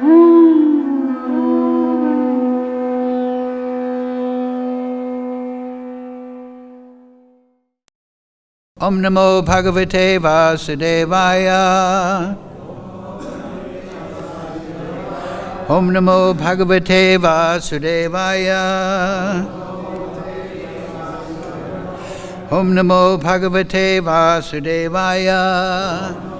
Om Namo Bhagavate Vasudevaya. Om Namo Bhagavate Vasudevaya. Om Namo Bhagavate Vasudevaya.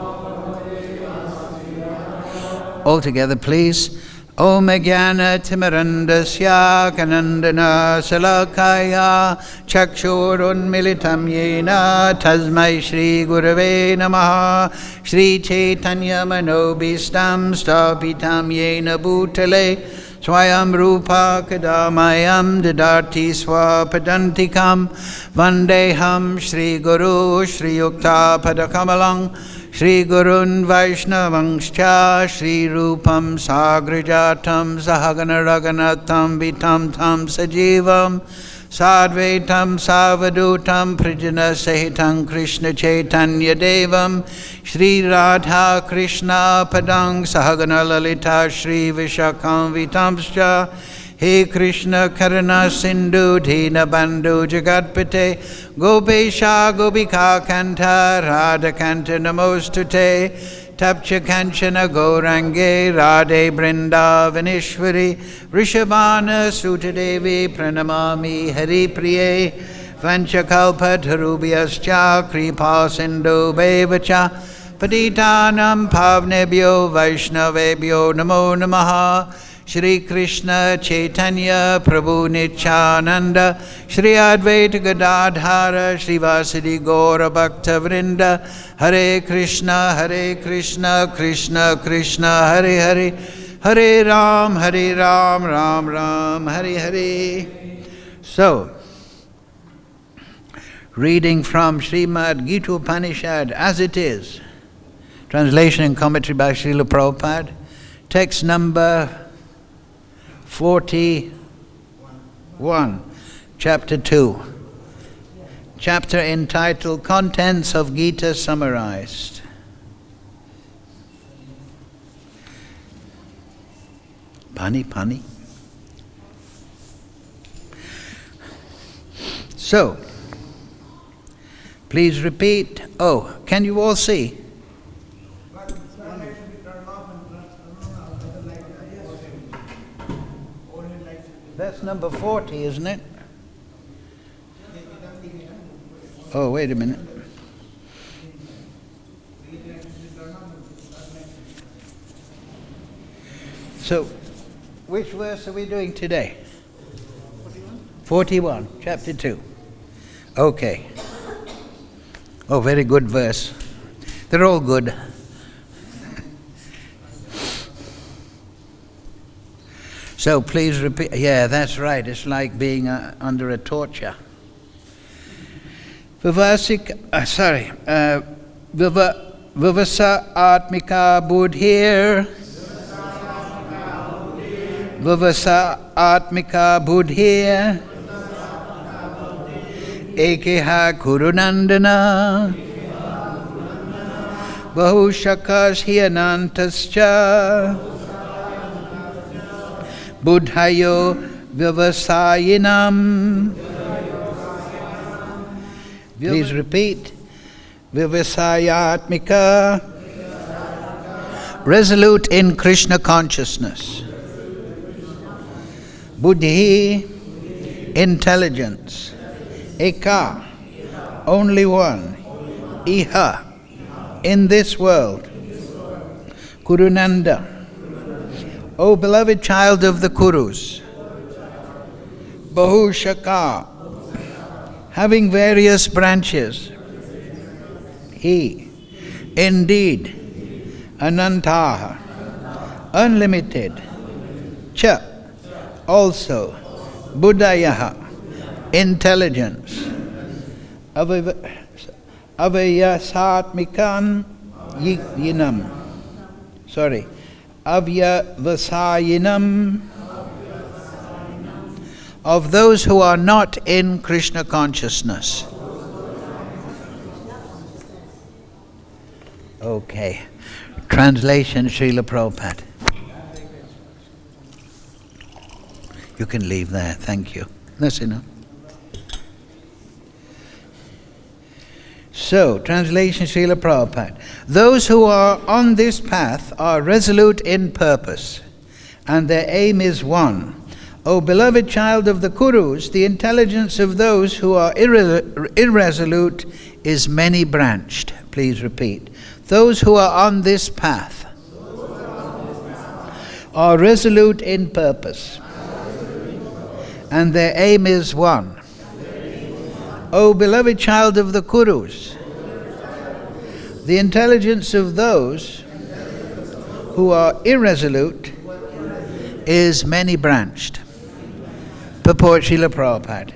All together, please. Om Jnana Timirandasya Kanandana Salakaya Chakshurunmilitam Yena Tasmai Shri Gurave Namaha Shri Chaitanya Manobhistam Stapitam Yena Bhutale Swayam Rupa Kadamayam Didati Swapadantikam Vandeham Shri Guru Shri Yukta Padakamalang Shri Gurun Vaishnavangscha Shri Rupam Sagrajatam Sahagana Raganatam Vitam Tam Sajivam Sadvaitam Savadutam Prijana Sahitam Krishna Chaitanya Devam Shri Radha Krishna Padang Sahagana Lalita Shri Vishakam Vitamscha He Krishna Karana Sindhu Dina Bandhu Jagatpate Gopesha Gopika Kanta Radha Kanta Namostute Tapcha Kanchana Gaurange Radhe Vrindavaneshwari Rishabhana Sutadevi Pranamami Hari Priye Vanchakalpa Tarubhyascha Kripa Sindhu Bevacha Patitanam Pavnebhyo Vaishnavebhyo Namo Namaha Shri Krishna Chaitanya Prabhu Nityananda Shri Advaita Gadadhara Shri Vasadi Gaura Bhakta Vrinda Hare Krishna Krishna Krishna Hare Hare Hare Ram Ram Ram Hare Hare. So, reading from Srimad Gita Upanishad as it is, translation and commentary by Srila Prabhupada, text number 41, chapter 2, chapter entitled Contents of Gita Summarized. Pani. So, please repeat. Oh, can you all see? That's number 40, isn't it? Oh, wait a minute. So, which verse are we doing today? 41, chapter 2. Okay. Oh, very good verse. They're all good. So please repeat. Yeah, that's right. It's like being under a torture. Vivasa Atmika Buddhir. Vivasa Atmika Buddhir. Ekeha Kurunandana. Bahushakas Hyanantascha. Buddhayo Vivasayinam. Please repeat. Vivasayatmika. Resolute in Krishna consciousness. Buddhi, intelligence. Eka, only one. Iha, in this world. Kurunanda, O beloved child of the Kurus. Bahushaka, having various branches. He, indeed. Anantaha, unlimited. Cha, also. Buddhayaha, intelligence. Avayasatmikan yinam. Avyavasayinam. Of those who are not in Krishna consciousness. Okay. Translation, Srila Prabhupada. You can leave there, thank you. That's enough. So, translation Srila Prabhupada. Those who are on this path are resolute in purpose, and their aim is one. O beloved child of the Kurus, the intelligence of those who are irresolute is many-branched. Please repeat. Those who are on this path are resolute in purpose, and their aim is one. O beloved child of the Kurus, the intelligence of those who are irresolute is many-branched. Purport Srila Prabhupada.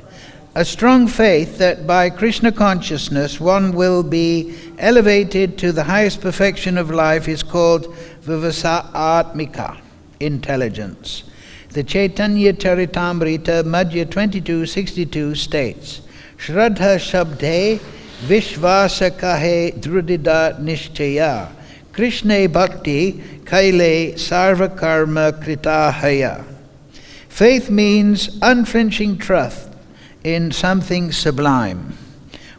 A strong faith that by Krishna consciousness one will be elevated to the highest perfection of life is called Vivasa-atmika, intelligence. The Chaitanya Charitamrita, Madhya 22:62 states, Shraddha Shabde Vishvasa Kahe Drudida Nishchaya Krishna Bhakti Kaile Sarva Karma Kritahaya. Faith means unflinching trust in something sublime.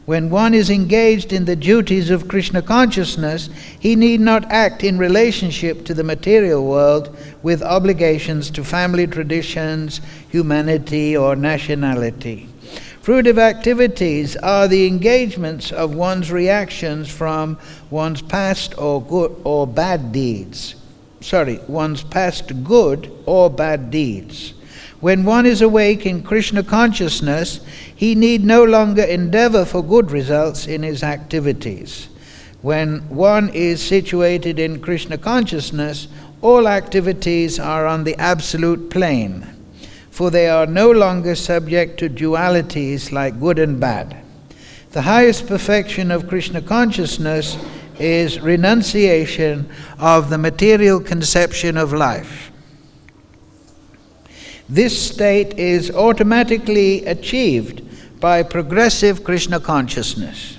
When one is engaged in the duties of Krishna consciousness, he need not act in relationship to the material world with obligations to family traditions, humanity, or nationality. Fruitive activities are the engagements of one's reactions from one's past or good or bad deeds. One's past good or bad deeds. When one is awake in Krishna consciousness, he need no longer endeavor for good results in his activities. When one is situated in Krishna consciousness, all activities are on the absolute plane, for they are no longer subject to dualities like good and bad. The highest perfection of Krishna consciousness is renunciation of the material conception of life. This state is automatically achieved by progressive Krishna consciousness.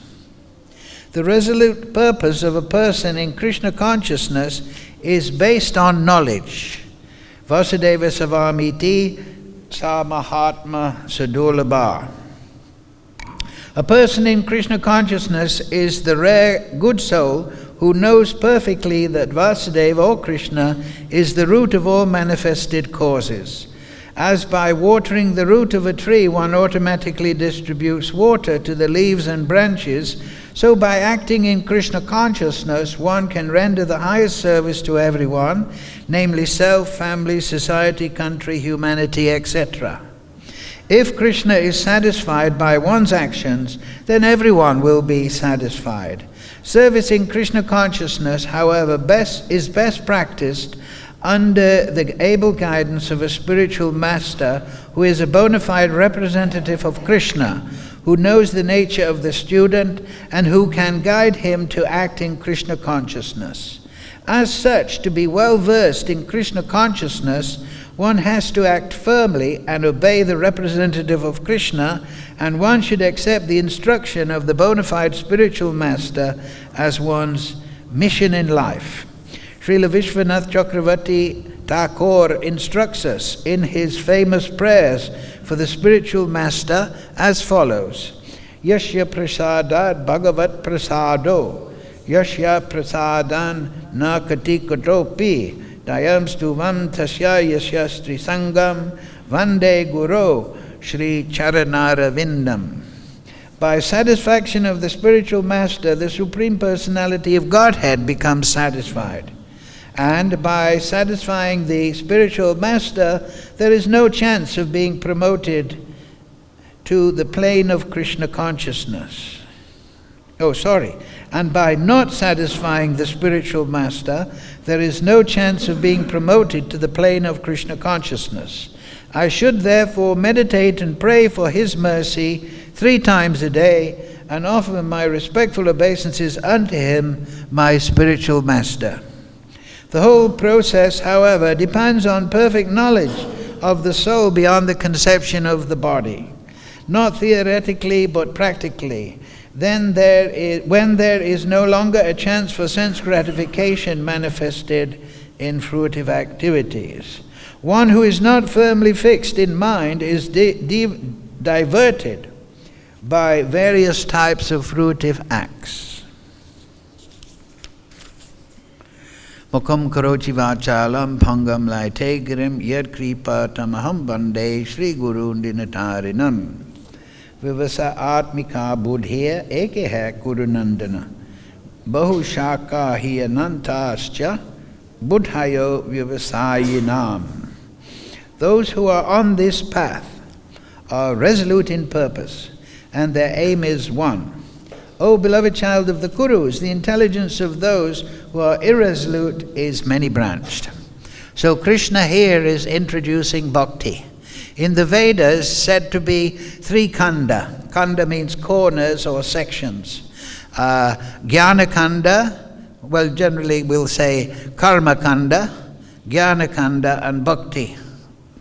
The resolute purpose of a person in Krishna consciousness is based on knowledge. Vasudeva Savamiti Sa Mahatma Sadulabha. A person in Krishna consciousness is the rare good soul who knows perfectly that Vasudeva or Krishna is the root of all manifested causes. As by watering the root of a tree one automatically distributes water to the leaves and branches, so by acting in Krishna consciousness one can render the highest service to everyone, namely self, family, society, country, humanity, etc. If Krishna is satisfied by one's actions, then everyone will be satisfied. Service in Krishna consciousness, however, is best practiced under the able guidance of a spiritual master who is a bona fide representative of Krishna, who knows the nature of the student and who can guide him to act in Krishna consciousness. As such, to be well versed in Krishna consciousness, one has to act firmly and obey the representative of Krishna, and one should accept the instruction of the bona fide spiritual master as one's mission in life. Srila Vishwanath Chakravarti Thakur instructs us in his famous prayers for the spiritual master as follows. Yashya prasadat bhagavat prasado, yashya prasadan na kati katopi, dayam stuvam tasya yasyastri sangam, vande guru Shri Charanara Vindam. By satisfaction of the spiritual master, the Supreme Personality of Godhead becomes satisfied. And by satisfying the spiritual master, there is no chance of being promoted to the plane of Krishna consciousness. And by not satisfying the spiritual master, there is no chance of being promoted to the plane of Krishna consciousness. I should therefore meditate and pray for his mercy 3 times a day and offer my respectful obeisances unto him, my spiritual master. The whole process, however, depends on perfect knowledge of the soul beyond the conception of the body, not theoretically but practically. When there is no longer a chance for sense gratification manifested in fruitive activities. One who is not firmly fixed in mind is diverted by various types of fruitive acts. Mukam karochi vachalam bhangam laite girim yad kripa tamaham bande Shri Guru dinatarinam vivasa atmika buddhiya eke hai kurunandana bahu shaka hi anantascha buddhayo vivasayinam. Those who are on this path are resolute in purpose, and their aim is one. O beloved child of the Kurus, the intelligence of those who are irresolute is many-branched. So Krishna here is introducing bhakti. In the Vedas, said to be 3 kanda. Kanda means corners or sections. Jnana kanda, well, generally we'll say karma kanda, jnana kanda, and bhakti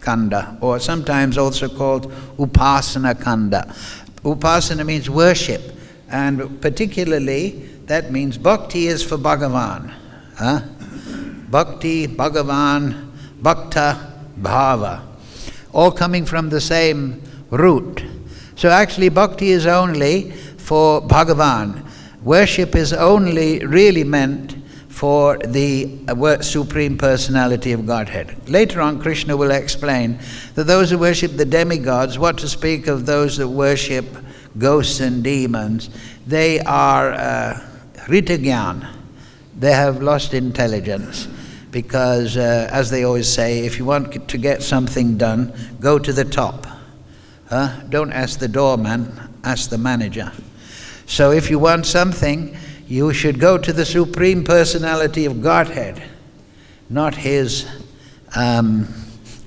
kanda, or sometimes also called upasana kanda. Upasana means worship, and particularly that means bhakti is for Bhagavan. Bhakti, Bhagavan, bhakta, bhava, all coming from the same root. So actually bhakti is only for Bhagavan. Worship is only really meant for the Supreme Personality of Godhead. Later on, Krishna will explain that those who worship the demigods, what to speak of those that worship ghosts and demons, they are ritagyan. They have lost intelligence, because as they always say, if you want to get something done, go to the top. Don't ask the doorman, ask the manager. So if you want something, you should go to the Supreme Personality of Godhead, not his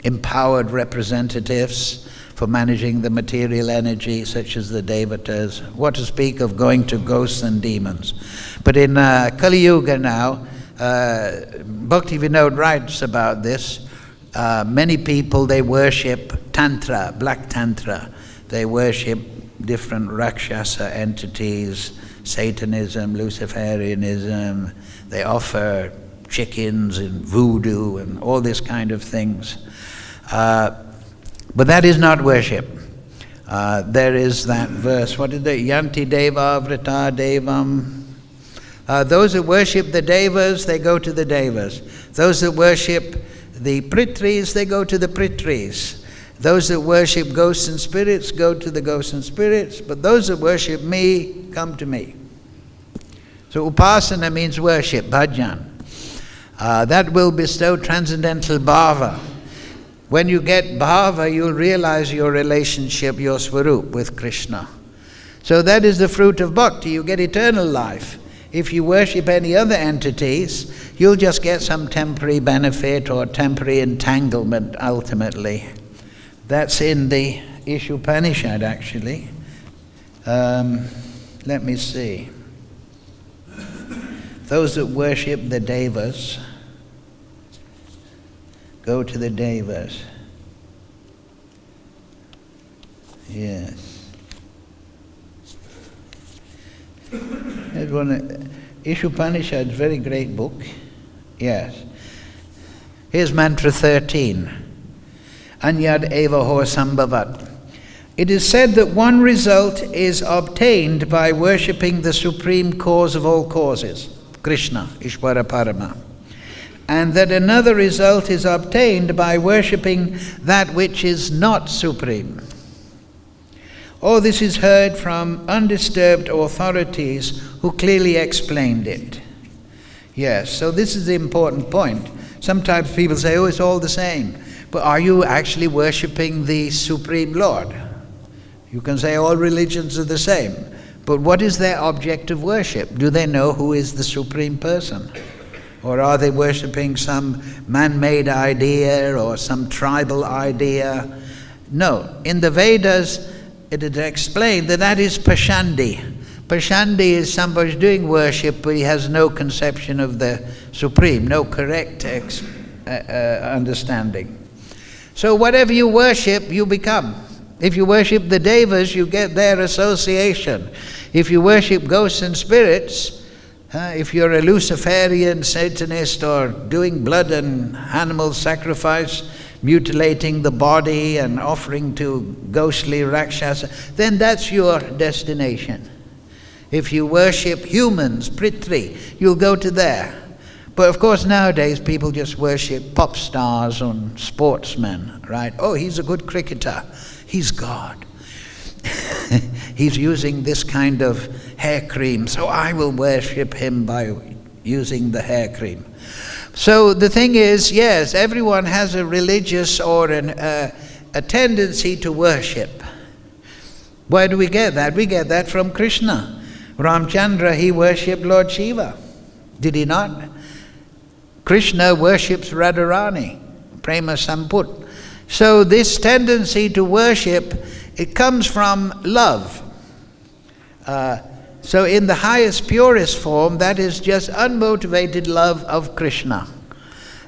empowered representatives for managing the material energy, such as the devatas. What to speak of going to ghosts and demons. But in Kali Yuga now, Bhakti Vinod writes about this. Many people, they worship Tantra, Black Tantra. They worship different Rakshasa entities, Satanism, Luciferianism. They offer chickens and voodoo and all this kind of things. But that is not worship. There is that verse, what is it? Yanti Deva Vrita Devam. Those that worship the Devas, they go to the Devas. Those that worship the Pritris, they go to the Pritris. Those that worship ghosts and spirits go to the ghosts and spirits, but those that worship me come to me. So upasana means worship, bhajan. That will bestow transcendental bhava. When you get bhava, you'll realize your relationship, your swarup with Krishna. So that is the fruit of bhakti. You get eternal life. If you worship any other entities, you'll just get some temporary benefit or temporary entanglement ultimately. That's in the Ishopanishad, actually. Let me see. Those that worship the Devas go to the Devas. Yes. There's one, Ishopanishad, a very great book. Yes. Here's mantra 13. Anyad eva ho sambhavat. It is said that one result is obtained by worshipping the supreme cause of all causes, Krishna, Ishvara Parama, and that another result is obtained by worshipping that which is not supreme. All this is heard from undisturbed authorities who clearly explained it. Yes, so this is the important point. Sometimes people say, oh, it's all the same. But are you actually worshipping the Supreme Lord? You can say all religions are the same. But what is their object of worship? Do they know who is the Supreme Person? Or are they worshipping some man-made idea or some tribal idea? No. In the Vedas, it is explained that that is Pashandi. Pashandi is somebody doing worship, but he has no conception of the Supreme, no correct understanding. So whatever you worship, you become. If you worship the Devas, you get their association. If you worship ghosts and spirits, if you're a Luciferian Satanist or doing blood and animal sacrifice, mutilating the body and offering to ghostly Rakshasa, then that's your destination. If you worship humans, Prithvi, you'll go to there. But of course nowadays people just worship pop stars and sportsmen, right? Oh, he's a good cricketer. He's God. He's using this kind of hair cream, so I will worship him by using the hair cream. So the thing is, yes, everyone has a religious or a tendency to worship. Where do we get that? We get that from Krishna. Ramchandra, he worshipped Lord Shiva. Did he not? Krishna worships Radharani, Prema Samput. So this tendency to worship, it comes from love. So in the highest, purest form, that is just unmotivated love of Krishna.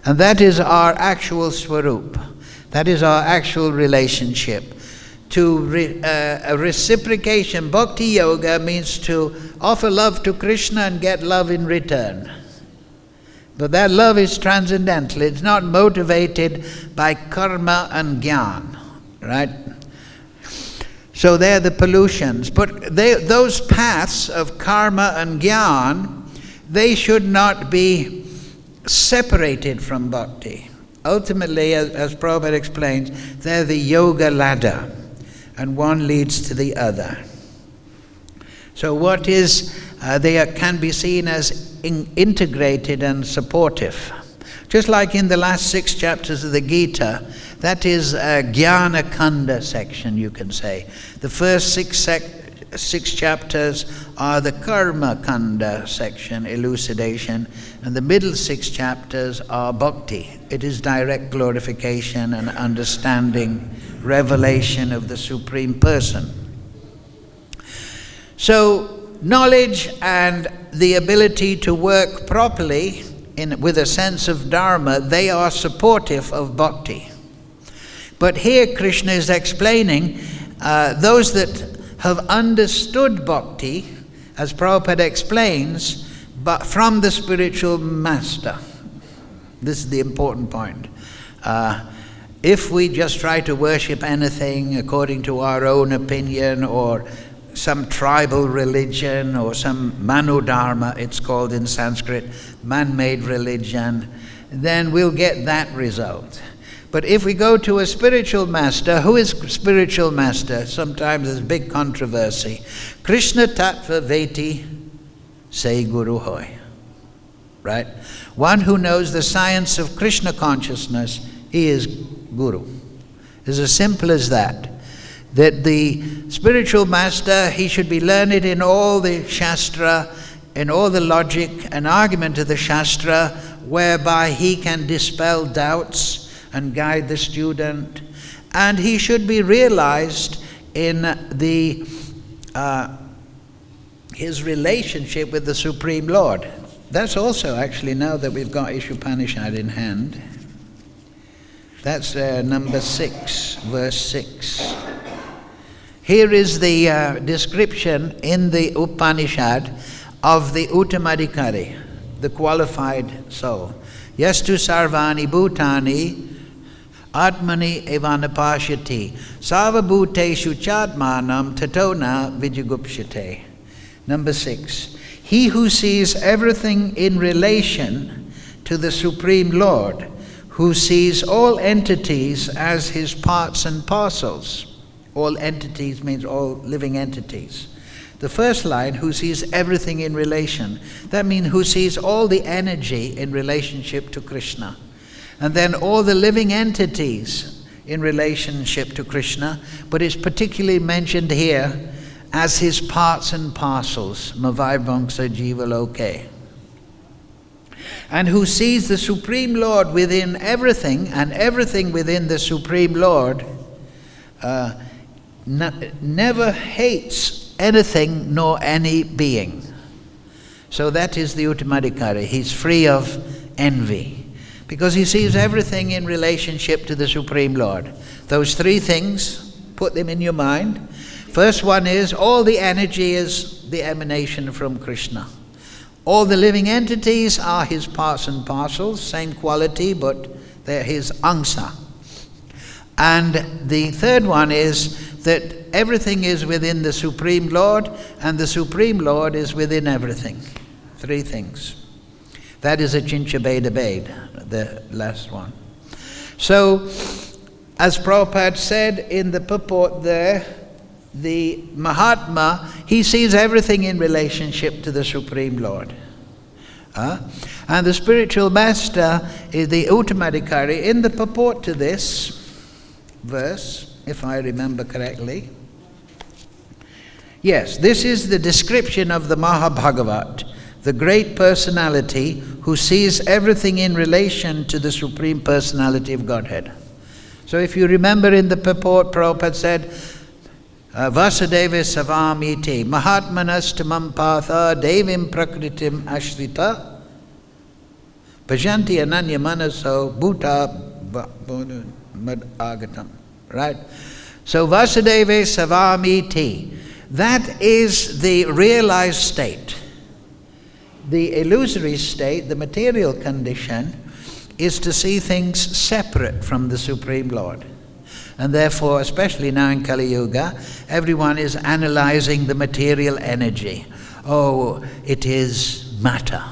And that is our actual swarup. That is our actual relationship. A reciprocation, bhakti-yoga, means to offer love to Krishna and get love in return. But that love is transcendental. It's not motivated by karma and jnana, right? So they're the pollutions. But those paths of karma and jnana, they should not be separated from bhakti. Ultimately, as Prabhupada explains, they're the yoga ladder, and one leads to the other. So what is, they can be seen as integrated and supportive. Just like in the last 6 chapters of the Gita, that is a Jnana Kanda section, you can say. The first 6 chapters are the Karma Kanda section, elucidation, and the middle 6 chapters are Bhakti. It is direct glorification and understanding, revelation of the Supreme Person. So, knowledge and the ability to work properly with a sense of dharma, they are supportive of bhakti. But here Krishna is explaining those that have understood bhakti, as Prabhupada explains, but from the spiritual master. This is the important point. If we just try to worship anything according to our own opinion, or some tribal religion, or some manodharma, it's called in Sanskrit, man-made religion, then we'll get that result. But if we go to a spiritual master, who is spiritual master? Sometimes there's big controversy. Krishna tattva veti say guru hoy. Right? One who knows the science of Krishna consciousness, he is guru. It's as simple as that. That the spiritual master, he should be learned in all the Shastra, in all the logic and argument of the Shastra, whereby he can dispel doubts and guide the student. And he should be realized in his relationship with the Supreme Lord. That's also actually, now that we've got Ishopanishad in hand, that's number 6, verse 6. Here is the description in the Upanishad of the Uttamadhikari, the qualified soul. Yastu sarvani bhutani atmani evanapashyati sarvabhuteshu chadmanam tatona vijagupshate. Number 6. He who sees everything in relation to the Supreme Lord, who sees all entities as his parts and parcels. All entities means all living entities. The first line, who sees everything in relation, that means who sees all the energy in relationship to Krishna. And then all the living entities in relationship to Krishna, but it's particularly mentioned here as his parts and parcels, Mavaibangsa Jiva Loke. And who sees the Supreme Lord within everything, and everything within the Supreme Lord, never hates anything nor any being. So that is the Uttamadhikari. He's free of envy, because he sees everything in relationship to the Supreme Lord. Those 3 things, put them in your mind. First one is, all the energy is the emanation from Krishna. All the living entities are his parts and parcels, same quality, but they're his angsa. And the third one is that everything is within the Supreme Lord, and the Supreme Lord is within everything. 3 things. That is a Chincha Bed, the last one. So, as Prabhupada said in the purport there, the Mahatma, he sees everything in relationship to the Supreme Lord. And the spiritual master is the Uttamadhikari. In the purport to this verse, if I remember correctly, yes, this is the description of the Mahabhagavat, the great personality who sees everything in relation to the Supreme Personality of Godhead. So if you remember in the purport, Prabhupada said, Vasudeva Savamiti Mahatmanas Tamam Patha Devim Prakritim Ashrita Bhajanti Ananya Manaso Bhuta Mad Agatam. Right? So Vasudeva Savamiti, that is the realized state. The illusory state, the material condition, is to see things separate from the Supreme Lord. And therefore, especially now in Kali Yuga, everyone is analyzing the material energy. Oh, it is matter.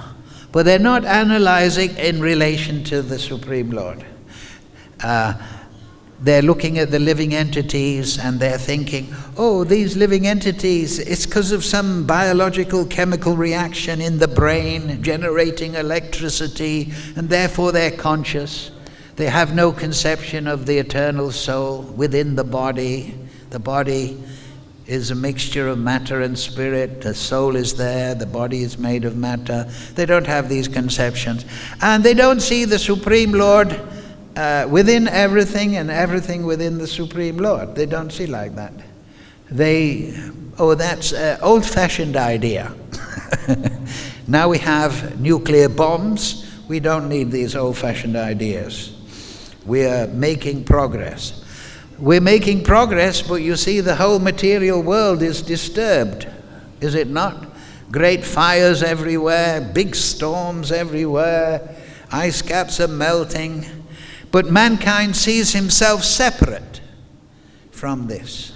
But they're not analyzing in relation to the Supreme Lord. They're looking at the living entities and they're thinking, oh, these living entities, it's because of some biological chemical reaction in the brain generating electricity, and therefore they're conscious. They have no conception of the eternal soul within the body. The body is a mixture of matter and spirit. The soul is there, the body is made of matter. They don't have these conceptions. And they don't see the Supreme Lord within everything and everything within the Supreme Lord. They don't see like that. That's an old-fashioned idea. Now we have nuclear bombs. We don't need these old-fashioned ideas. We are making progress. We're making progress, but you see the whole material world is disturbed, is it not? Great fires everywhere, big storms everywhere, ice caps are melting. But mankind sees himself separate from this.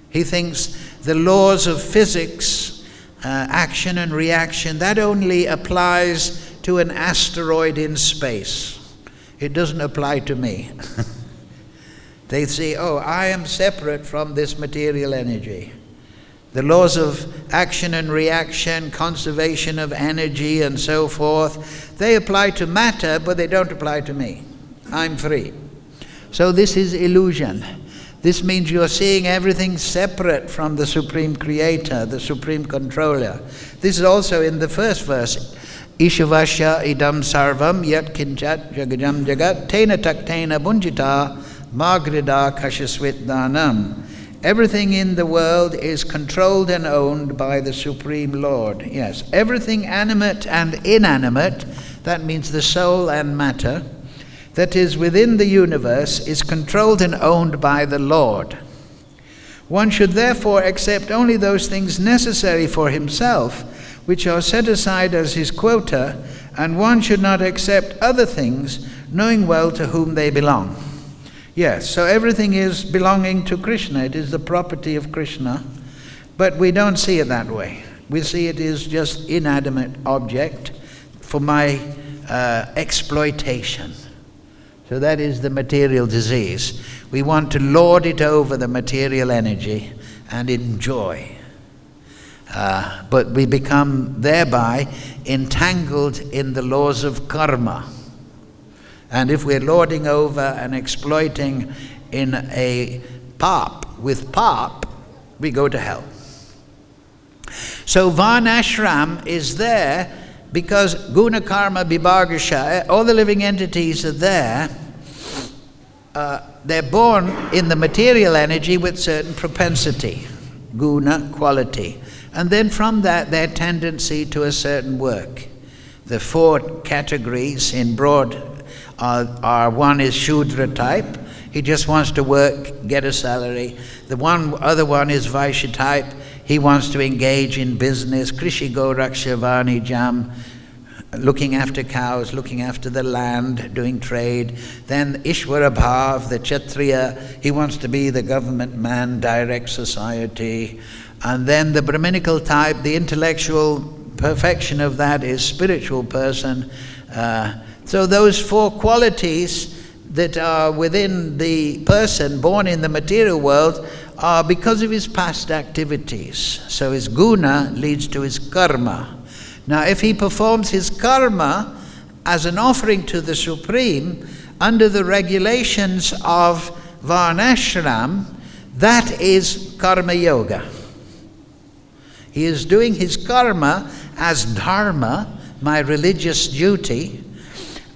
He thinks the laws of physics, action and reaction, that only applies to an asteroid in space. It doesn't apply to me. They say, oh, I am separate from this material energy. The laws of action and reaction, conservation of energy and so forth, they apply to matter, but they don't apply to me. I'm free. So this is illusion. This means you're seeing everything separate from the Supreme Creator, the Supreme Controller. This is also in the first verse. Ishavasya idam sarvam yat kinchat jagajam jagat tena taktena bunjita magrida kashasvit danam. Everything in the world is controlled and owned by the Supreme Lord. Yes, everything animate and inanimate, that means the soul and matter, that is within the universe is controlled and owned by the Lord. One should therefore accept only those things necessary for himself, which are set aside as his quota, and one should not accept other things, knowing well to whom they belong. Yes, so everything is belonging to Krishna. It is the property of Krishna. But we don't see it that way. We see it is just inanimate object for my exploitation. So that is the material disease. We want to lord it over the material energy and enjoy. But we become thereby entangled in the laws of karma. And if we're lording over and exploiting in a with pop, we go to hell. So Varnashram is there because Guna Karma Vibhagasha, all the living entities are there. They're born in the material energy with certain propensity, guna, quality. And then from that, their tendency to a certain work. The 4 categories in broad are one is Shudra type. He just wants to work, get a salary. The other one is Vaishya type. He wants to engage in business. Krishi Go Raksha Vani Jam. looking after cows, looking after the land, doing trade. Then Ishvara Bhav, the Kshatriya, he wants to be the government man, direct society. And then the Brahminical type, the intellectual perfection of that is spiritual person. So those four qualities that are within the person born in the material world are because of his past activities. So his guna leads to his karma. Now if he performs his karma as an offering to the Supreme under the regulations of Varnashram, that is karma yoga. He is doing his karma as dharma, my religious duty,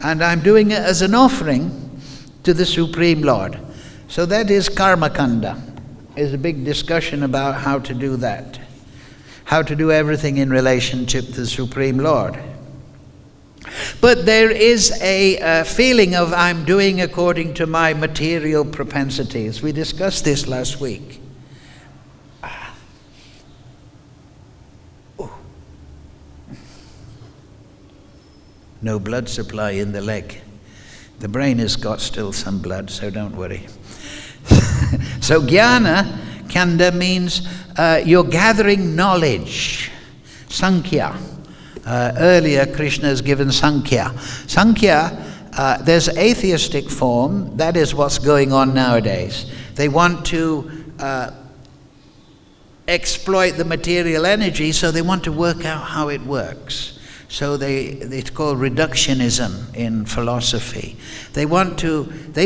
and I'm doing it as an offering to the Supreme Lord. So that is karma kanda. There's a big discussion about how to do that. How to do everything in relationship to the Supreme Lord. But there is a feeling of I'm doing according to my material propensities. We discussed this last week. No blood supply in the leg. The brain has got still some blood, so don't worry. So jnana kanda means you're gathering knowledge. Sankhya. Earlier Krishna has given Sankhya. Sankhya, there's atheistic form. That is what's going on nowadays. They want to exploit the material energy, so they want to work out how it works. So it's called reductionism in philosophy. They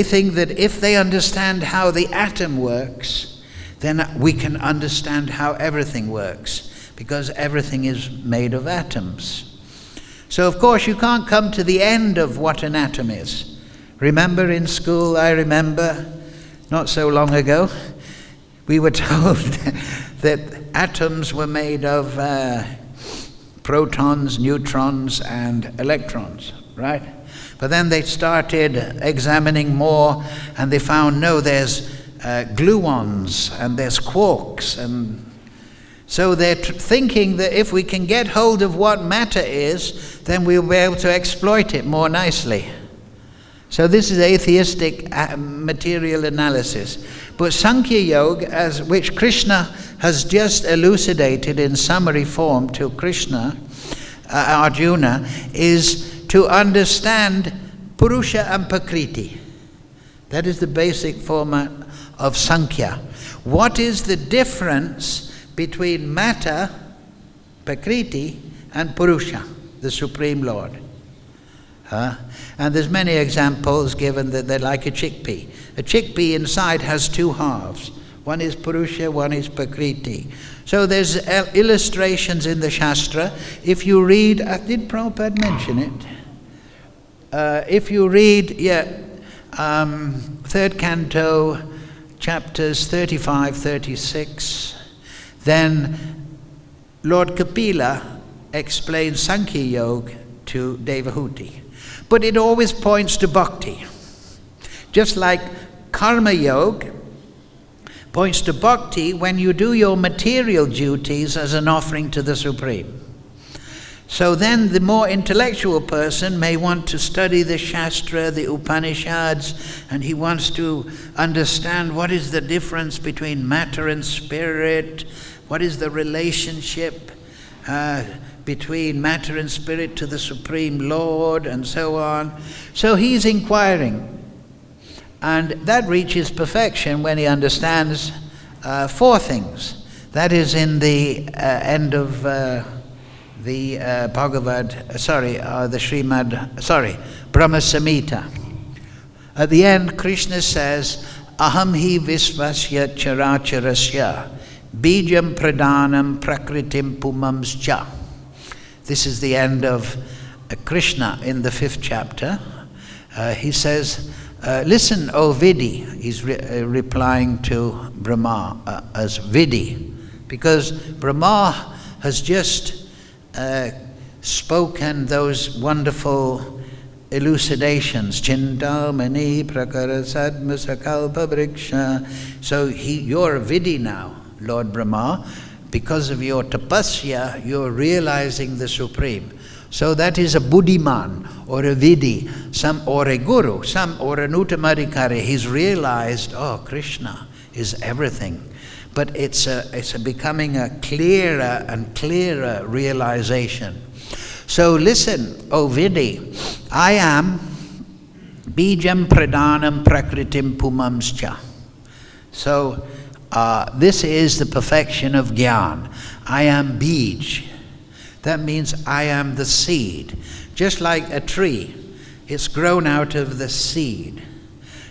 think that if they understand how the atom works, then we can understand how everything works, because everything is made of atoms. So of course you can't come to the end of what an atom is. Remember in school, I remember, not so long ago, we were told that atoms were made of protons, neutrons, and electrons, right? But then they started examining more, and they found, no, there's gluons, and there's quarks, and so they're thinking that if we can get hold of what matter is, then we'll be able to exploit it more nicely. So this is atheistic material analysis. But Sankhya Yoga, which Krishna has just elucidated in summary form to Arjuna, is to understand Purusha and Prakriti. That is the basic format of Sankhya. What is the difference between matter, Prakriti, and Purusha, the Supreme Lord? And there's many examples given that they're like a chickpea. A chickpea inside has two halves. One is Purusha, one is Prakriti. So there's illustrations in the Shastra. If you read, did Prabhupada mention it? If you read, third canto, chapters 35, 36, then Lord Kapila explains Sankhya Yoga to Devahuti. But it always points to bhakti. Just like Karma Yoga points to bhakti when you do your material duties as an offering to the Supreme. So then the more intellectual person may want to study the Shastra, the Upanishads, and he wants to understand what is the difference between matter and spirit, what is the relationship between matter and spirit to the Supreme Lord, and so on. So he's inquiring. And that reaches perfection when he understands four things. That is in the end of the Brahma Samhita. At the end, Krishna says, Aham hi visvasya characharasya bijam pradhanam prakritim pumamscha. This is the end of Krishna in the 5th chapter. He says, listen, O Vidhi. He's replying to Brahma as Vidhi, because Brahma has just spoken those wonderful elucidations. Chintamani prakara sadma sakalpa vriksha. So you're a Vidhi now, Lord Brahma. Because of your tapasya, you're realizing the Supreme. So that is a buddhiman, or a vidi, or a guru, or an uttamadhikari. He's realized, oh, Krishna is everything. But it's becoming a clearer and clearer realization. So listen, O vidi, I am bijam pradhanam prakritim pumamscha. So this is the perfection of Gyan. I am bij. That means I am the seed. Just like a tree, it's grown out of the seed.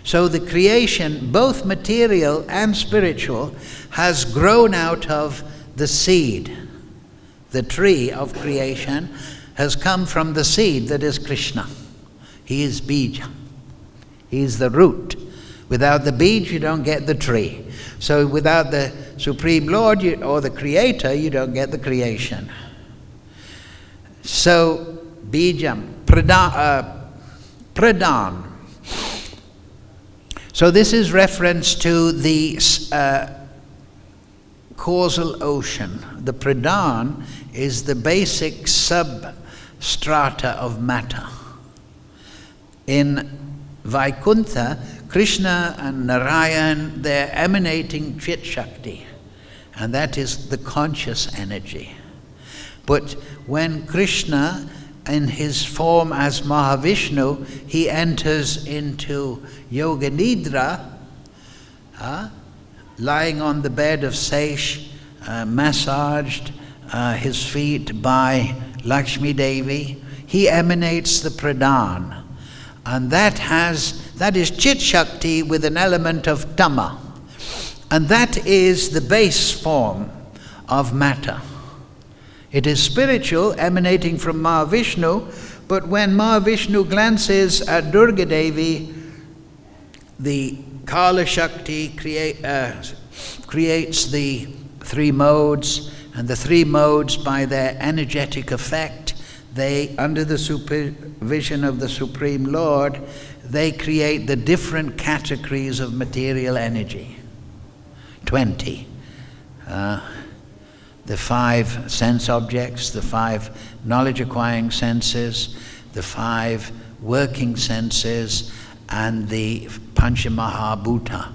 So the creation, both material and spiritual, has grown out of the seed. The tree of creation has come from the seed that is Krishna. He is bija. He is the root. Without the bij, you don't get the tree. So without the Supreme Lord or the Creator, you don't get the creation. So, bijam, pradhan. So this is reference to the causal ocean. The pradhan is the basic substrata of matter. In Vaikuntha, Krishna and Narayan, they're emanating Chit Shakti, and that is the conscious energy. But when Krishna, in his form as Mahavishnu, he enters into Yoga Nidra, lying on the bed of Seish, massaged his feet by Lakshmi Devi, he emanates the pradhan. And that is Chit Shakti with an element of Tama. And that is the base form of matter. It is spiritual, emanating from Mahavishnu, but when Mahavishnu glances at Durga Devi, the Kala Shakti creates the three modes, and the three modes, by their energetic effect, they, under the supervision of the Supreme Lord, they create the different categories of material energy. 20. The 5 sense objects, the 5 knowledge-acquiring senses, the 5 working senses, and the Panchamahabhuta,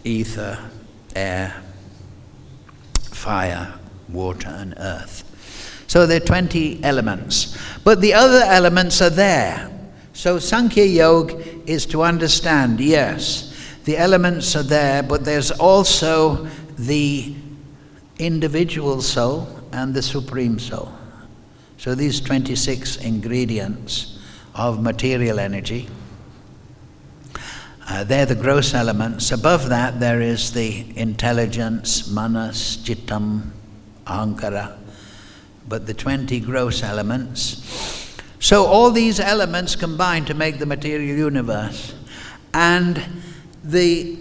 ether, air, fire, water, and earth. So there are 20 elements. But the other elements are there. So Sankhya Yoga is to understand, yes, the elements are there, but there's also the individual soul and the Supreme Soul. So these 26 ingredients of material energy, they're the gross elements. Above that there is the intelligence, manas, chittam, ahankara, but the 20 gross elements. So all these elements combine to make the material universe. And the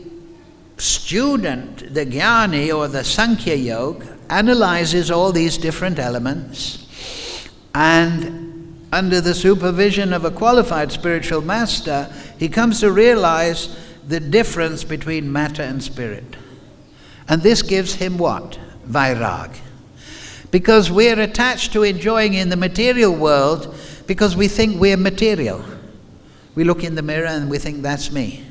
student, the jnani or the Sankhya Yoga, analyzes all these different elements, and under the supervision of a qualified spiritual master, he comes to realize the difference between matter and spirit. And this gives him what? Vairag. Because we're attached to enjoying in the material world because we think we're material. We look in the mirror and we think, that's me.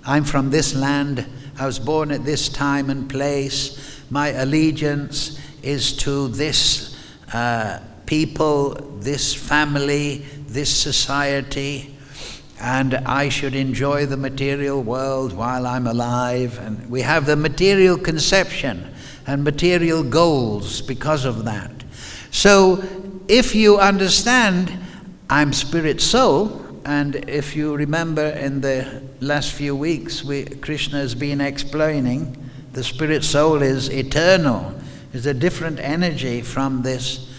I'm from this land. I was born at this time and place. My allegiance is to this people, this family, this society, and I should enjoy the material world while I'm alive. And we have the material conception and material goals because of that. So if you understand, I'm spirit soul, and if you remember in the last few weeks, Krishna has been explaining the spirit soul is eternal, is a different energy from this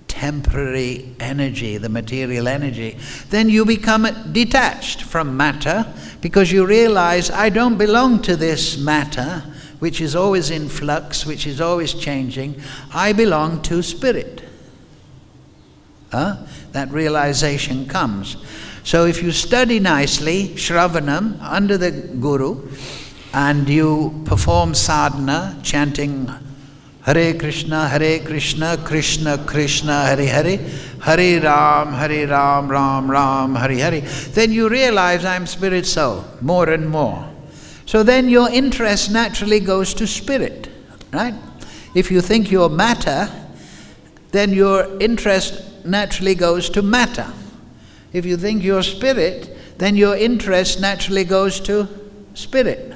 temporary energy, the material energy. Then you become detached from matter because you realize, I don't belong to this matter, which is always in flux, which is always changing. I belong to spirit. That realization comes. So if you study nicely, Shravanam, under the Guru, and you perform sadhana, chanting Hare Krishna, Krishna Krishna, Hare Hare, Hare Ram, Ram Ram, Hare Hare. Then you realize I'm spirit soul, more and more. So then your interest naturally goes to spirit, right? If you think you're matter, then your interest naturally goes to matter. If you think you're spirit, then your interest naturally goes to spirit.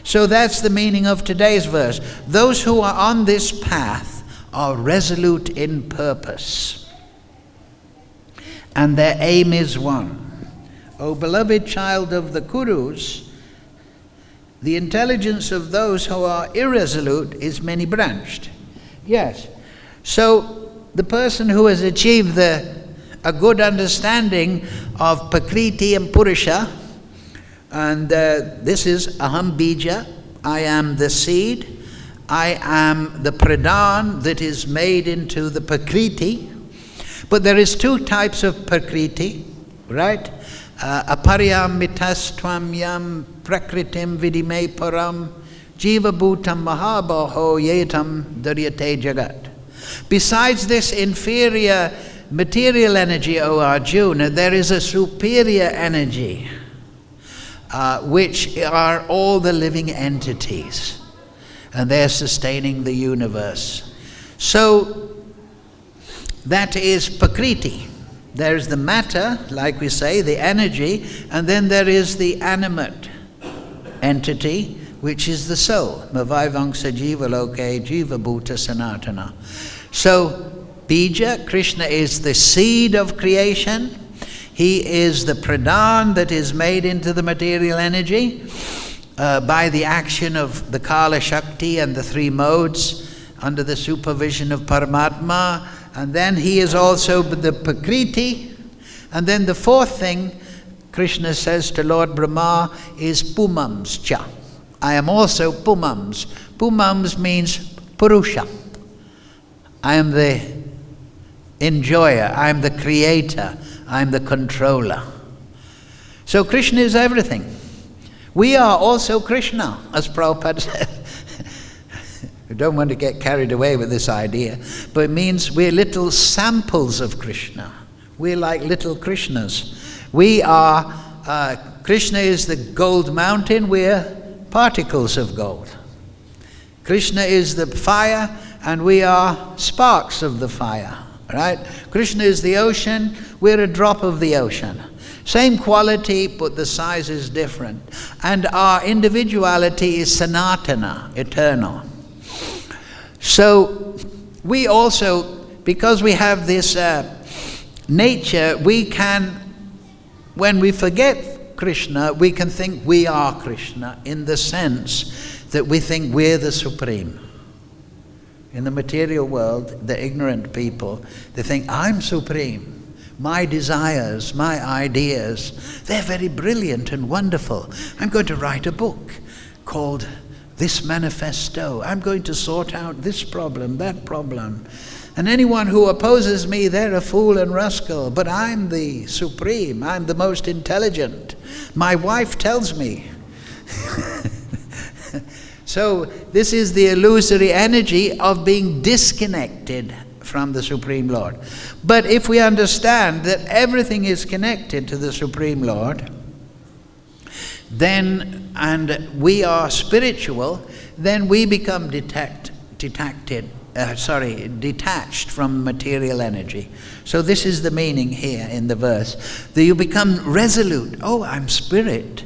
So that's the meaning of today's verse. Those who are on this path are resolute in purpose, and their aim is one. O beloved child of the Kurus, the intelligence of those who are irresolute is many-branched. Yes. So the person who has achieved a good understanding of Prakriti and Purusha, and this is Aham Bija, I am the seed, I am the Pradhan that is made into the Prakriti. But there is two types of Prakriti, right? Aparyam mitas tvam yam prakritim vidime param jiva bhutam mahabaho yetam daryate jagat. Besides this inferior material energy, O Arjuna, there is a superior energy, which are all the living entities, and they're sustaining the universe. So that is Prakriti. There is the matter, like we say, the energy, and then there is the animate entity, which is the soul. Mavaivangsa jiva loke jiva bhuta sanatana. So Bija, Krishna is the seed of creation. He is the pradhan that is made into the material energy by the action of the Kala Shakti and the three modes under the supervision of Paramatma. And then he is also the Prakriti. And then the fourth thing Krishna says to Lord Brahma is Pumams cha. I am also Pumams. Pumams means Purusha. I am the enjoyer. I am the creator. I am the controller. So Krishna is everything. We are also Krishna, as Prabhupada said. We don't want to get carried away with this idea, but it means we're little samples of Krishna. We're like little Krishnas. We are, Krishna is the gold mountain, we're particles of gold. Krishna is the fire, and we are sparks of the fire, right? Krishna is the ocean, we're a drop of the ocean. Same quality, but the size is different. And our individuality is sanatana, eternal. So we also, because we have this nature, we can, when we forget Krishna, we can think we are Krishna in the sense that we think we're the supreme. In the material world, the ignorant people, they think, I'm supreme. My desires, my ideas, they're very brilliant and wonderful. I'm going to write a book called This Manifesto. I'm going to sort out this problem, that problem. And anyone who opposes me, they're a fool and rascal. But I'm the supreme. I'm the most intelligent. My wife tells me. So this is the illusory energy of being disconnected from the Supreme Lord. But if we understand that everything is connected to the Supreme Lord, then, and we are spiritual, then we become detached from material energy. So this is the meaning here in the verse. That you become resolute. Oh, I'm spirit.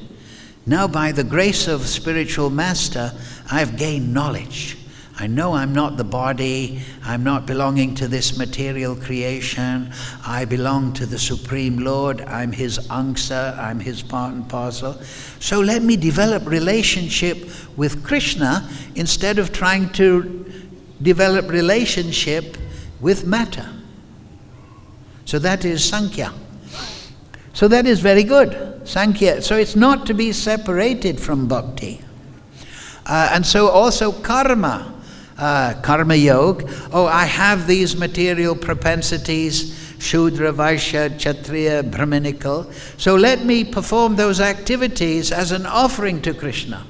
Now by the grace of spiritual master, I've gained knowledge. I know I'm not the body. I'm not belonging to this material creation. I belong to the Supreme Lord. I'm his angsa. I'm his part and parcel. So let me develop relationship with Krishna instead of trying to develop relationship with matter. So that is Sankhya. So that is very good, Sankhya. So it's not to be separated from bhakti. And so also karma. Karma yoga. Oh, I have these material propensities, Shudra, Vaishya, Kshatriya, Brahminical. So let me perform those activities as an offering to Krishna.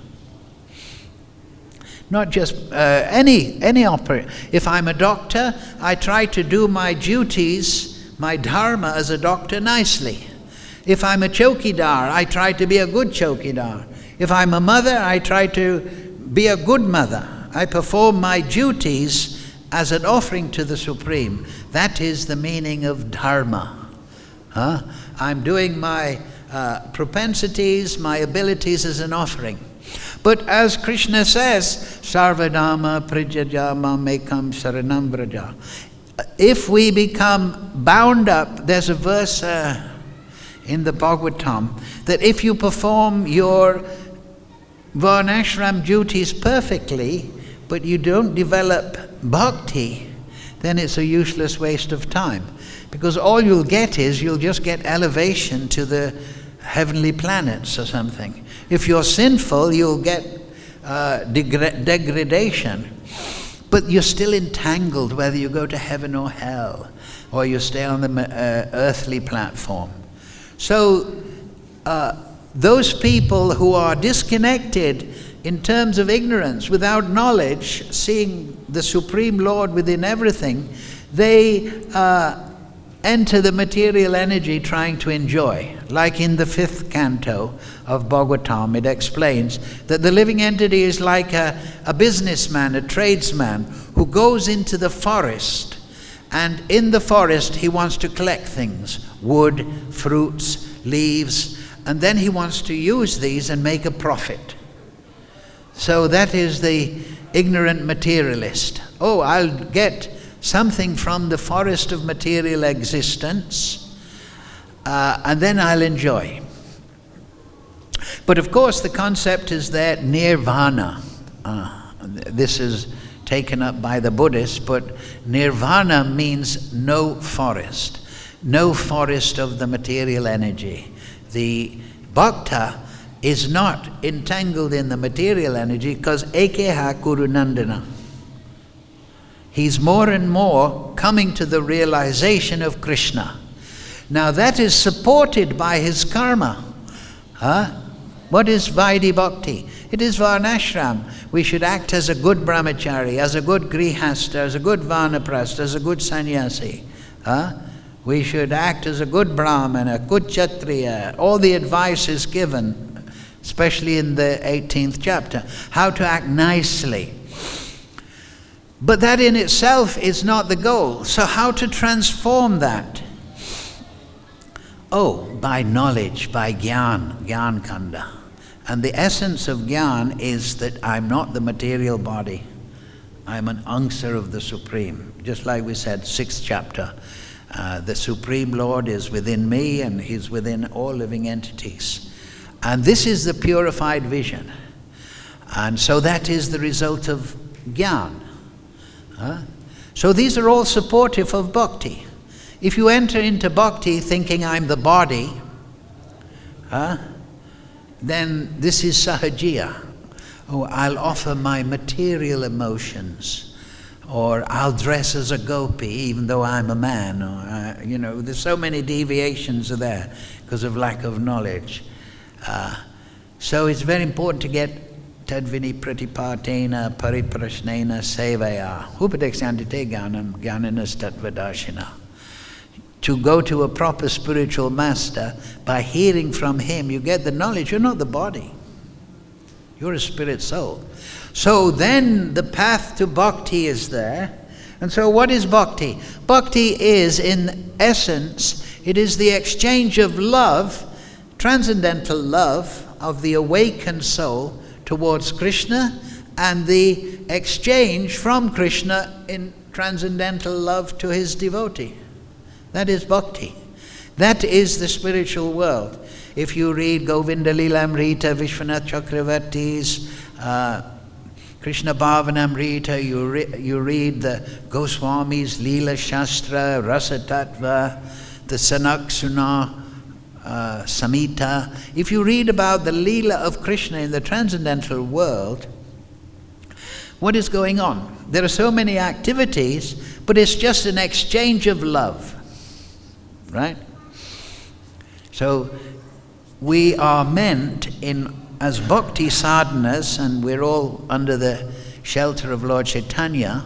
Not just any operation. If I'm a doctor, I try to do my duties, my dharma as a doctor nicely. If I'm a chowkidar, I try to be a good chowkidar. If I'm a mother, I try to be a good mother. I perform my duties as an offering to the Supreme. That is the meaning of dharma. I'm doing my propensities, my abilities as an offering. But as Krishna says, Sarvadama Prijajama Mekam Saranam Vraja. If we become bound up, there's a verse in the Bhagavad-Gita that if you perform your varnashram duties perfectly, but you don't develop bhakti, then it's a useless waste of time. Because all you'll get is, you'll just get elevation to the heavenly planets or something. If you're sinful, you'll get degradation. But you're still entangled whether you go to heaven or hell, or you stay on the earthly platform. So those people who are disconnected in terms of ignorance, without knowledge, seeing the Supreme Lord within everything, they enter the material energy trying to enjoy. Like in the 5th canto of Bhagavatam, it explains that the living entity is like a businessman, a tradesman, who goes into the forest, and in the forest he wants to collect things, wood, fruits, leaves, and then he wants to use these and make a profit. So that is the ignorant materialist. Oh, I'll get something from the forest of material existence, and then I'll enjoy. But of course the concept is there, nirvana. This is taken up by the Buddhists, but nirvana means no forest of the material energy. The bhakta is not entangled in the material energy because ekeha kuru nandana. He's more and more coming to the realization of Krishna. Now that is supported by his karma. What is Vaidhi Bhakti? It is Varnashram. We should act as a good brahmachari, as a good grihastha, as a good vanaprastha, as a good sannyasi. We should act as a good brahmana, a good kshatriya. All the advice is given, especially in the 18th chapter, how to act nicely. But that in itself is not the goal. So how to transform that? Oh, by knowledge, by Gyan Kanda. And the essence of Gyan is that I'm not the material body. I'm an Angsa of the Supreme. Just like we said, 6th chapter. The Supreme Lord is within me and He's within all living entities. And this is the purified vision. And so that is the result of Gyan. So these are all supportive of bhakti. If you enter into bhakti thinking I'm the body, then this is sahajiya. Oh, I'll offer my material emotions, or I'll dress as a gopi even though I'm a man, or there's so many deviations are there because of lack of knowledge. So it's very important to get Tadvini pratipatena pariprasnena sevaya upadeksyantite gyanam gyananas tatvadashina. To go to a proper spiritual master, by hearing from him, you get the knowledge. You're not the body. You're a spirit soul. So then the path to bhakti is there. And so what is bhakti? Bhakti is, in essence, it is the exchange of love, transcendental love of the awakened soul towards Krishna, and the exchange from Krishna in transcendental love to his devotee. That is bhakti. That is the spiritual world. If you read Govinda Lilamrita, Vishwanath Chakravarti's Krishna Bhavanamrita, you read the Goswami's Leela Shastra, Rasa Tattva, the Sanaksuna Samhita. If you read about the Leela of Krishna in the transcendental world, what is going on? There are so many activities, but it's just an exchange of love. Right? So we are meant as bhakti sadhanas, and we're all under the shelter of Lord Chaitanya,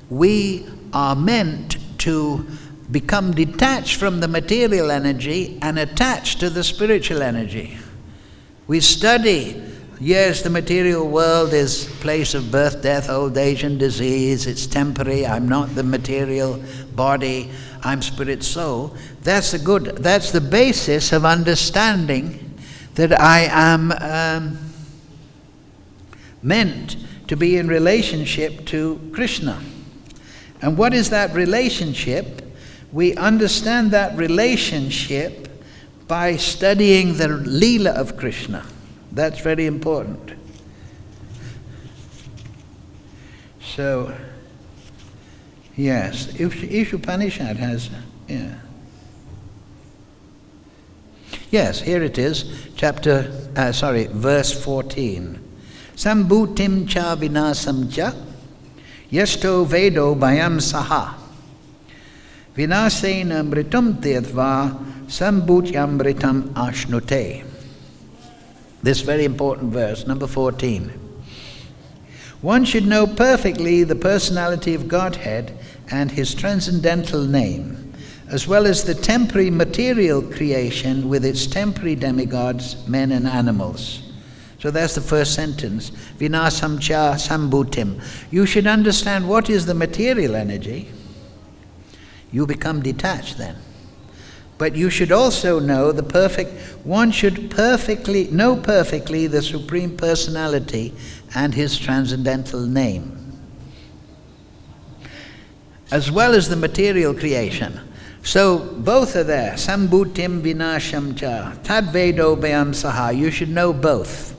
we are meant to become detached from the material energy and attached to the spiritual energy. We study, yes, the material world is a place of birth, death, old age and disease. It's temporary. I'm not the material body. I'm spirit soul. That's the basis of understanding that I am meant to be in relationship to Krishna. And what is that relationship? We understand that relationship by studying the Leela of Krishna. That's very important. So, yes, Ishopanishad has, Yes, here it is, verse 14. Sambhutim cha vinasam cha yasto vedo bhayam saha vinasena mritum tirtva sambhutyamritam ashnute. This very important verse, number 14. One should know perfectly the personality of Godhead and his transcendental name, as well as the temporary material creation with its temporary demigods, men and animals. So that's the first sentence. Vinasam cha sambhutim. You should understand what is the material energy. You become detached then. But you should also know one should know perfectly the Supreme Personality and his transcendental name, as well as the material creation. So both are there. Sambhutim vinasham cha tadvedo bhayam saha. You should know both.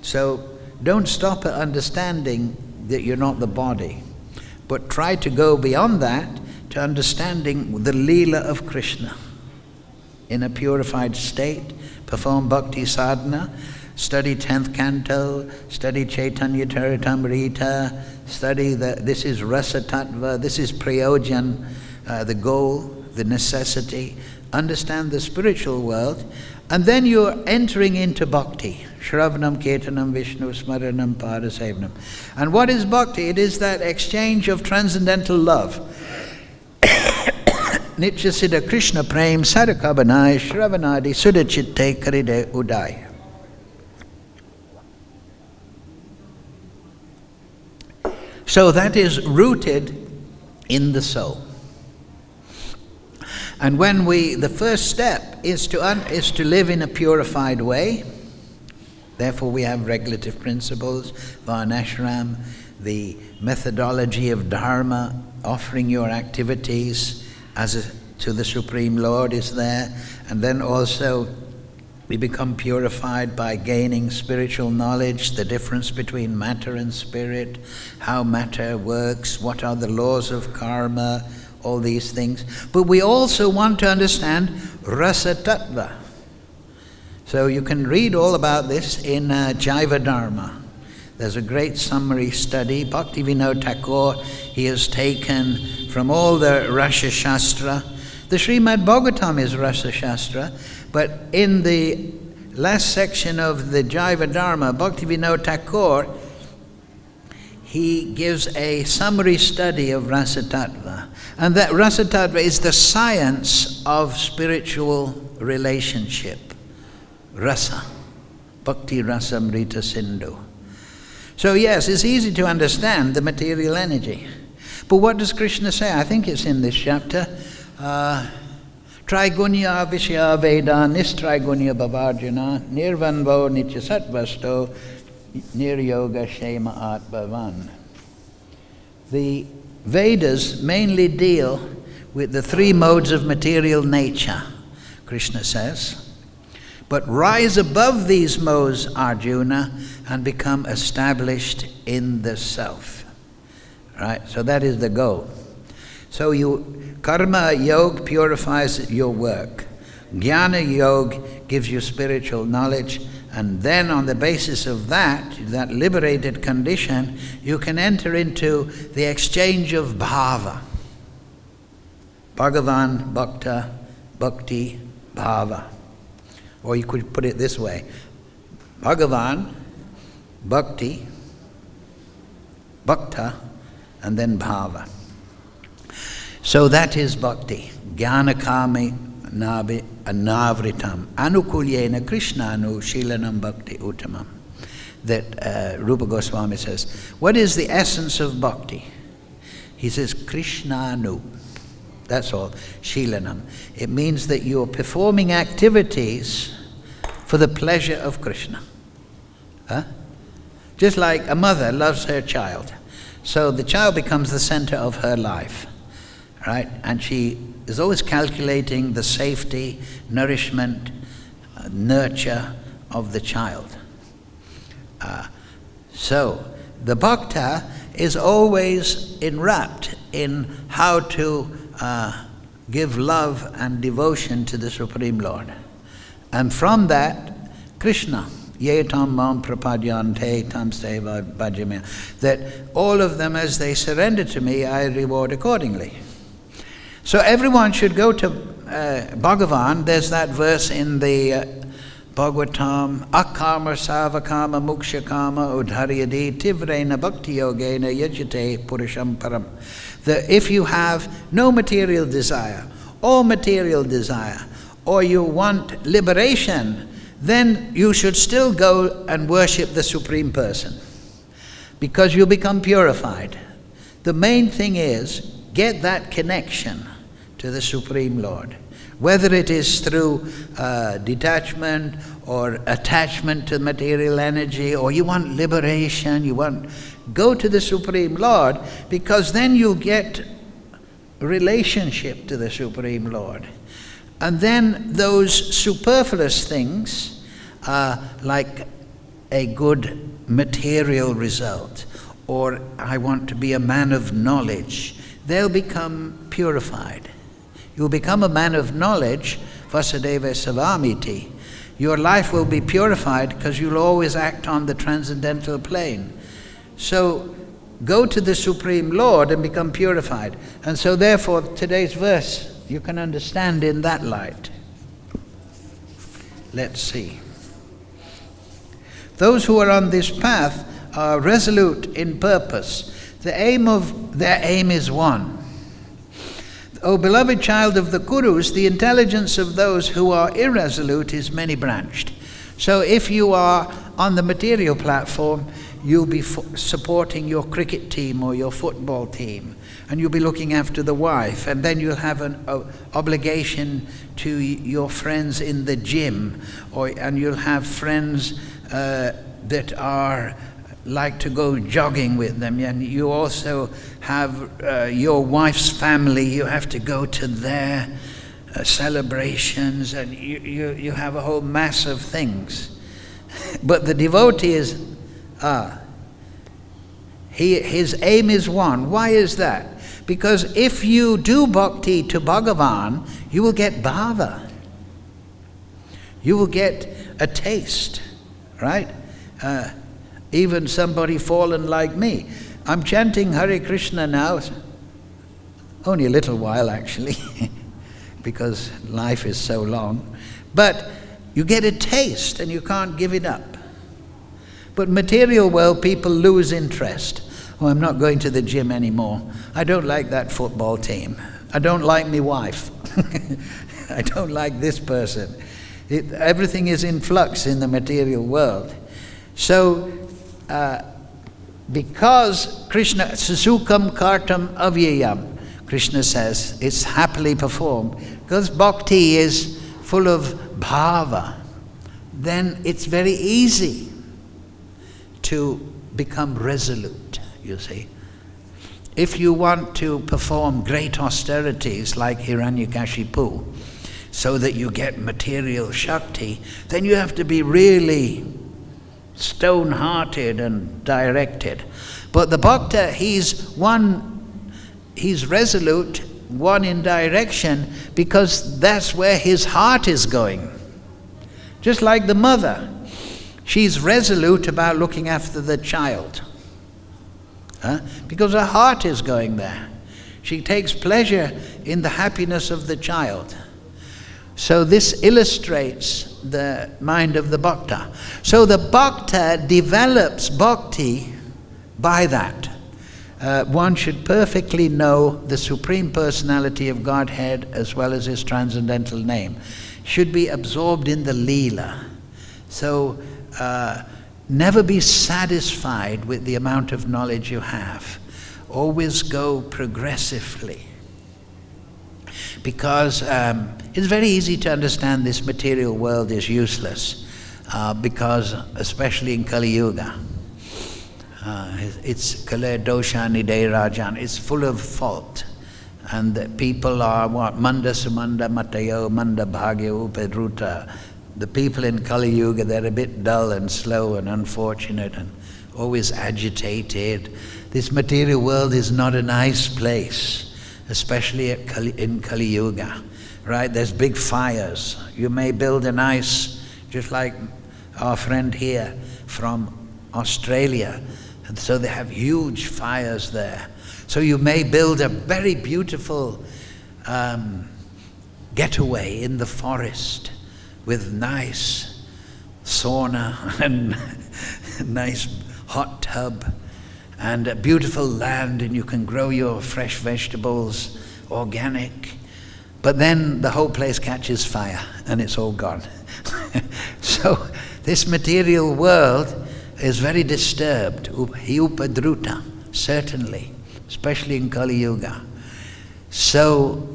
So don't stop at understanding that you're not the body, but try to go beyond that to understanding the Leela of Krishna in a purified state. Perform bhakti sadhana, study 10th canto, study Chaitanya Charitamrita, study this is rasa tattva, this is prayojan, the goal, the necessity. Understand the spiritual world, and then you're entering into bhakti. Shravanam, Kirtanam, Vishnu, Smaranam, Padasevanam. And what is bhakti? It is that exchange of transcendental love. Nitya Siddha Krishna Prem Sadakabanai Shravanadi Sudachitte Karide Uday. So that is rooted in the soul. And when the first step is to live in a purified way. Therefore we have regulative principles, varnashram, the methodology of dharma, offering your activities to the Supreme Lord is there. And then also we become purified by gaining spiritual knowledge, the difference between matter and spirit, how matter works, what are the laws of karma, all these things. But we also want to understand rasa tattva. So you can read all about this in Jaiva Dharma. There's a great summary study. Bhaktivinoda Thakur, he has taken from all the Rasa Shastra. The Srimad Bhagavatam is Rasa Shastra, but in the last section of the Jaiva Dharma, Bhaktivinoda Thakur, he gives a summary study of Rasa Tattva. And that Rasa Tattva is the science of spiritual relationship. Rasa, Bhakti Rasa Amrita Sindhu. So yes, it's easy to understand the material energy. But what does Krishna say? I think it's in this chapter. Trigunya Vishya Veda Nistrigunya Bhavarjuna Nirvanvo Nitya Sattvasto Niryoga Shema Atbhavan. The Vedas mainly deal with the three modes of material nature, Krishna says. But rise above these modes, Arjuna, and become established in the self. Right? So that is the goal. So karma yoga purifies your work. Jnana yoga gives you spiritual knowledge, and then on the basis of that liberated condition, you can enter into the exchange of bhava. Bhagavan, bhakta, bhakti, bhava. Or you could put it this way. Bhagavan, bhakti, bhakta, and then bhava. So that is bhakti. Jnanakami navritam anukulyena krishnanu shilanam bhakti uttamam. That Rupa Goswami says, what is the essence of bhakti? He says, krishnanu. That's all. Shilanam. It means that you're performing activities for the pleasure of Krishna. Huh? Just like a mother loves her child. So the child becomes the center of her life. Right? And she is always calculating the safety, nourishment, nurture of the child. So the bhakta is always enwrapped in how to give love and devotion to the Supreme Lord. And from that, Krishna, ye tam mam prapadyante tam seva bhajame, that all of them, as they surrender to me, I reward accordingly. So everyone should go to Bhagavan. There's that verse in the Bhagavatam, akama savakama mukshakama udharyadi tivrena bhakti-yogena yajate purusham param. That if you have no material desire, or material desire, or you want liberation, then you should still go and worship the Supreme Person, because you become purified. The main thing is, get that connection to the Supreme Lord. Whether it is through detachment or attachment to material energy, or you want liberation, go to the Supreme Lord, because then you get relationship to the Supreme Lord. And then those superfluous things, like a good material result, or I want to be a man of knowledge, they'll become purified. You'll become a man of knowledge, Vasudeva Savamiti. Your life will be purified because you'll always act on the transcendental plane. So go to the Supreme Lord and become purified. And so therefore today's verse you can understand in that light. Let's see. Those who are on this path are resolute in purpose. Their aim is one. O beloved child of the Kurus, the intelligence of those who are irresolute is many-branched. So if you are on the material platform, you'll be supporting your cricket team or your football team, and you'll be looking after the wife, and then you'll have an obligation to your friends in the gym, and you'll have friends that are like to go jogging with them, and you also have your wife's family. You have to go to their celebrations, and you have a whole mass of things. But the devotee is his aim is one. Why is that? Because if you do bhakti to Bhagavan, you will get bhava. You will get a taste, right? Even somebody fallen like me. I'm chanting Hare Krishna now, only a little while actually, because life is so long. But you get a taste and you can't give it up. But material world, people lose interest. Oh, I'm not going to the gym anymore. I don't like that football team. I don't like my wife. I don't like this person. Everything is in flux in the material world. So, because Krishna, Susukam Kartam Avyayam, Krishna says, it's happily performed. Because bhakti is full of bhava, then it's very easy to become resolute, you see. If you want to perform great austerities like Hiranyakashipu, so that you get material Shakti, then you have to be really stone-hearted and directed. But the bhakta, he's resolute, one in direction, because that's where his heart is going. Just like the mother, she's resolute about looking after the child, because her heart is going there. She takes pleasure in the happiness of the child. So this illustrates the mind of the bhakta. So the bhakta develops bhakti by that. one should perfectly know the Supreme Personality of Godhead as well as His transcendental name. Should be absorbed in the Leela. So never be satisfied with the amount of knowledge you have. Always go progressively. Because it's very easy to understand this material world is useless. Because, especially in Kali Yuga, it's Kale Dosha Nidai Rajan, it's full of fault. And the people are what? Manda Sumanda Matayo, Manda Bhagyo Upedruta. The people in Kali Yuga, they're a bit dull and slow and unfortunate and always agitated. This material world is not a nice place, especially in Kali Yuga, right? There's big fires. You may build a nice, just like our friend here from Australia, and so they have huge fires there. So you may build a very beautiful getaway in the forest with nice sauna and a nice hot tub and a beautiful land, and you can grow your fresh vegetables, organic. But then the whole place catches fire and it's all gone. So this material world is very disturbed. Upadruta, certainly, especially in Kali Yuga. So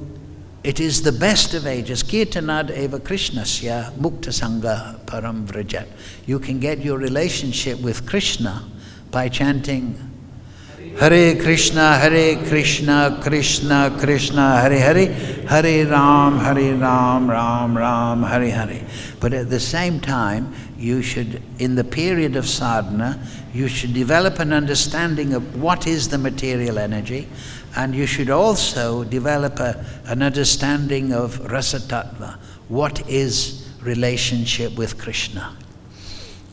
it is the best of ages. Kirtanad eva Krishnasya mukta sangha param vrajat. You can get your relationship with Krishna by chanting Hare Krishna, Krishna Krishna, Hare Hare, Hare Ram, Ram Ram, Hare Hare. But at the same time, you should, in the period of sadhana, you should develop an understanding of what is the material energy, and you should also develop an understanding of rasa tattva, what is relationship with Krishna.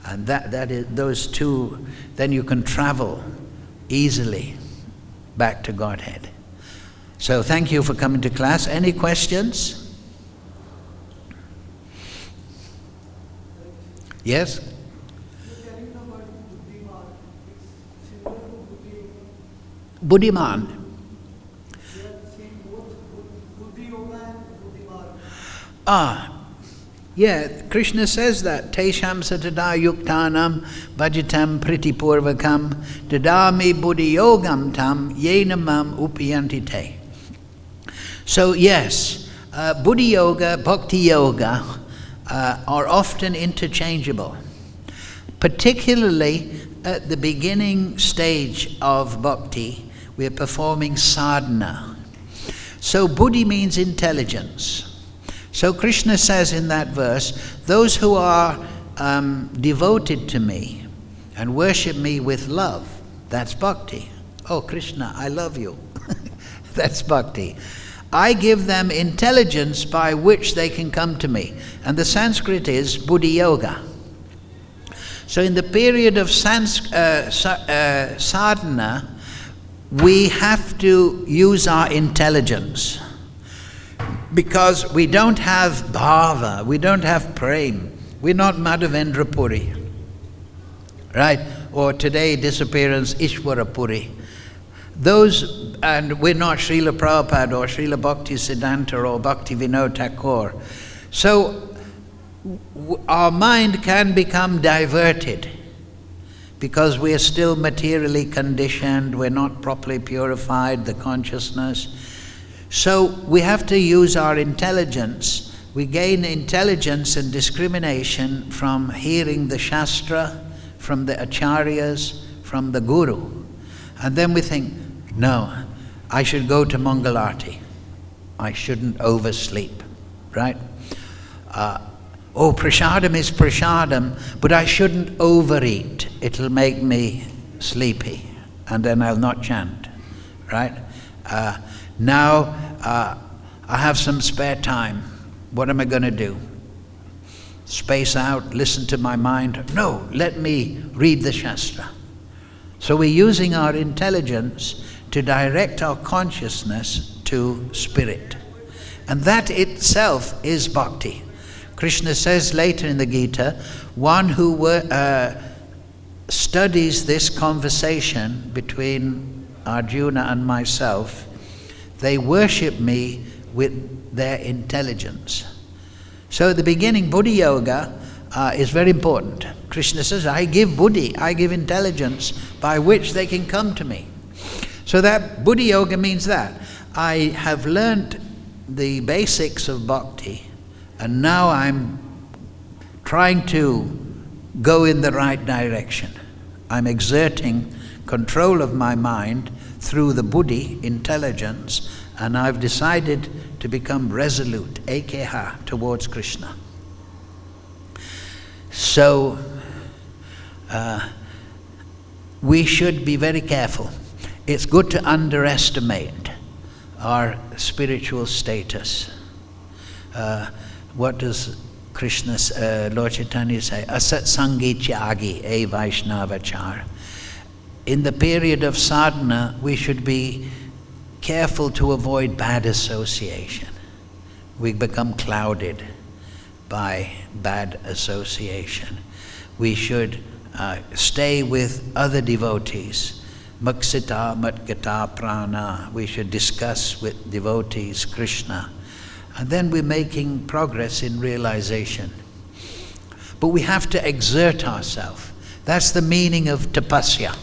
And that is those two, then you can travel easily back to Godhead. So thank you for coming to class. Any questions? Yes? Buddhiman. Yeah, Krishna says that. Tesham satada yuktanam bhajitam pritipurvakam dadami buddhi yogam tam yenamam upiyanti te. So yes, buddhi yoga, bhakti yoga are often interchangeable, particularly at the beginning stage of bhakti. We're performing sadhana. So buddhi means intelligence. So Krishna says in that verse, those who are devoted to me and worship me with love, that's bhakti. Oh Krishna, I love you. That's bhakti. I give them intelligence by which they can come to me. And the Sanskrit is buddhi yoga. So in the period of sadhana, we have to use our intelligence. Because we don't have bhava, we don't have prem. We're not Madhavendra Puri, right? Or today disappearance Ishwara Puri. Those, and we're not Srila Prabhupada or Srila Bhakti Siddhanta or Bhakti Vinod Thakur. So our mind can become diverted because we are still materially conditioned, we're not properly purified, the consciousness. So we have to use our intelligence. We gain intelligence and discrimination from hearing the Shastra, from the Acharyas, from the Guru. And then we think, no, I should go to Mangalarti. I shouldn't oversleep, right? Prasadam is prasadam, but I shouldn't overeat. It'll make me sleepy, and then I'll not chant, right? Now I have some spare time. What am I going to do? Space out, listen to my mind? No, let me read the Shastra. So we're using our intelligence to direct our consciousness to spirit. And that itself is bhakti. Krishna says later in the Gita, one who studies this conversation between Arjuna and myself, they worship me with their intelligence. So at the beginning, buddhi yoga is very important. Krishna says, I give buddhi, I give intelligence by which they can come to me. So that buddhi yoga means that I have learnt the basics of bhakti, and now I'm trying to go in the right direction. I'm exerting control of my mind through the buddhi, intelligence, and I've decided to become resolute, ekeha, towards Krishna. So, we should be very careful. It's good to underestimate our spiritual status. What does Lord Chaitanya say? Asat sangi tyagi e vaishnavachar. In the period of sadhana, we should be careful to avoid bad association. We become clouded by bad association. We should stay with other devotees. Maksita matgata prana. We should discuss with devotees Krishna. And then we're making progress in realization. But we have to exert ourselves. That's the meaning of tapasya.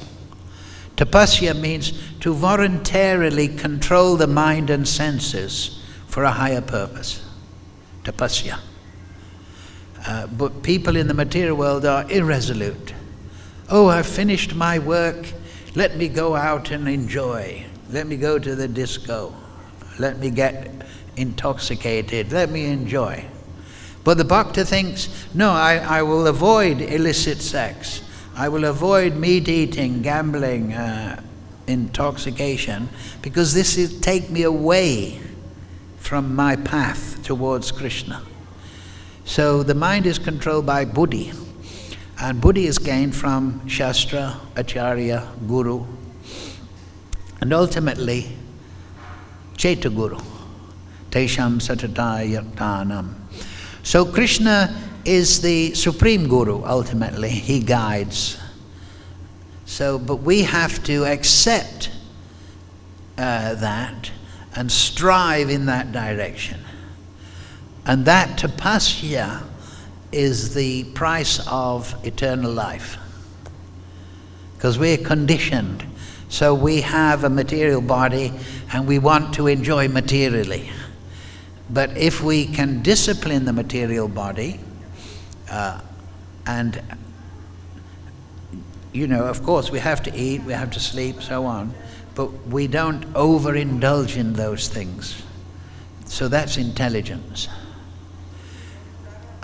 Tapasya means to voluntarily control the mind and senses for a higher purpose. Tapasya. But people in the material world are irresolute. Oh, I've finished my work. Let me go out and enjoy. Let me go to the disco. Let me get intoxicated. Let me enjoy. But the bhakta thinks, no, I will avoid illicit sex. I will avoid meat eating, gambling, intoxication, because this will take me away from my path towards Krishna. So the mind is controlled by buddhi, and buddhi is gained from Shastra, Acharya, Guru, and ultimately Cheta Guru, Tesham Satata Yaktanam. So Krishna is the supreme Guru, ultimately. He guides. So, but we have to accept that and strive in that direction. And that tapasya is the price of eternal life. Because we're conditioned. So we have a material body and we want to enjoy materially. But if we can discipline the material body, and of course we have to eat, we have to sleep, so on, but we don't overindulge in those things. So that's intelligence.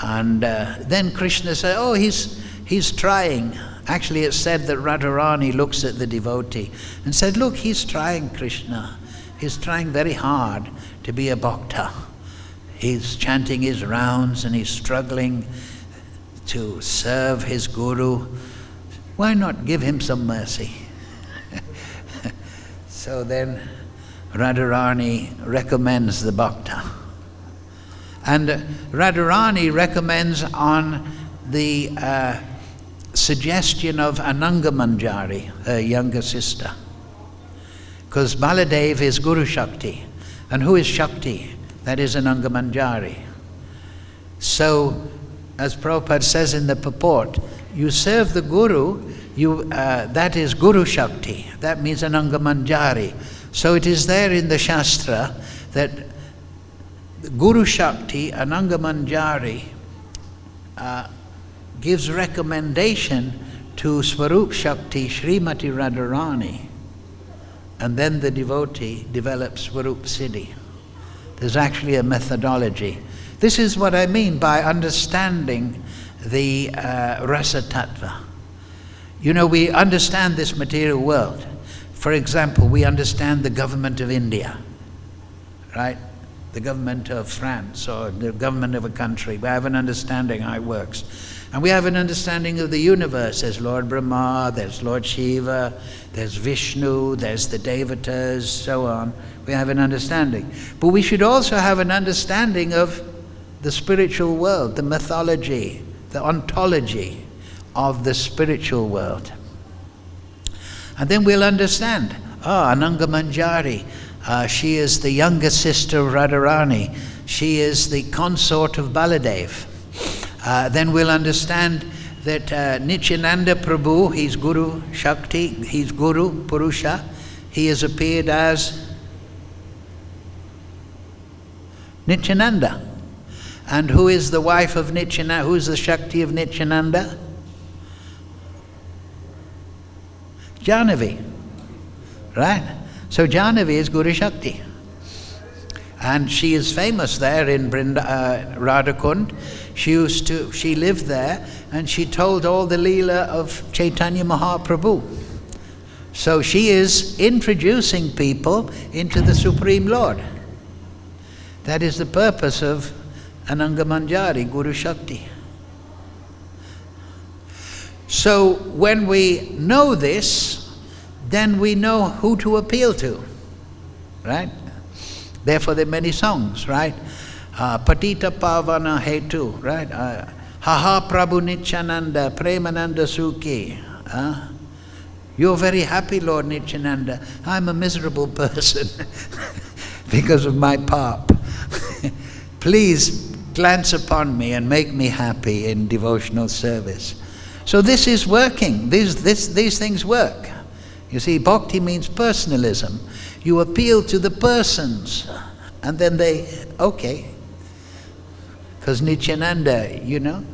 And then Krishna said, oh, he's trying. Actually, it's said that Radharani looks at the devotee and said, look, he's trying, Krishna. He's trying very hard to be a bhakta. He's chanting his rounds and he's struggling to serve his guru. Why not give him some mercy? So then Radharani recommends the bhakta. And Radharani recommends on the suggestion of Ananga Manjari, her younger sister. Because Baladev is Guru Shakti. And who is Shakti? That is Ananga Manjari. So, as Prabhupada says in the purport, you serve the Guru, that is Guru Shakti. That means Ananga Manjari. So it is there in the Shastra that Guru Shakti, Ananga Manjari, gives recommendation to Swarup Shakti, Srimati Radharani, and then the devotee develops Swarup Siddhi. There's actually a methodology. This is what I mean by understanding the Rasa Tattva. We understand this material world. For example, we understand the government of India, right? The government of France or the government of a country. We have an understanding how it works. And we have an understanding of the universe. There's Lord Brahma, there's Lord Shiva, there's Vishnu, there's the Devatas, so on. We have an understanding. But we should also have an understanding of the spiritual world, the mythology, the ontology of the spiritual world. And then we'll understand, Ananga Manjari. She is the younger sister of Radharani. She is the consort of Baladev. Then we'll understand that Nityananda Prabhu, he's Guru Shakti, he's Guru Purusha. He has appeared as Nityananda. And who is the wife of Nityananda? Who is the Shakti of Nityananda? Jahnavi. Right? So Jahnavi is Guru Shakti. And she is famous there in Radhakund. She lived there and she told all the Leela of Chaitanya Mahaprabhu. So she is introducing people into the Supreme Lord. That is the purpose of Ananga Manjari, Guru Shakti. So when we know this, then we know who to appeal to, right? Therefore there are many songs, right? Patita Pavana Hetu, right? Haha Prabhu Nityananda, Premananda Sukhi. You're very happy, Lord Nityananda. I'm a miserable person because of my pap. Please glance upon me and make me happy in devotional service. So this is working. These things work. You see, bhakti means personalism. You appeal to the persons, and then they, okay. Because Nityananda, you know,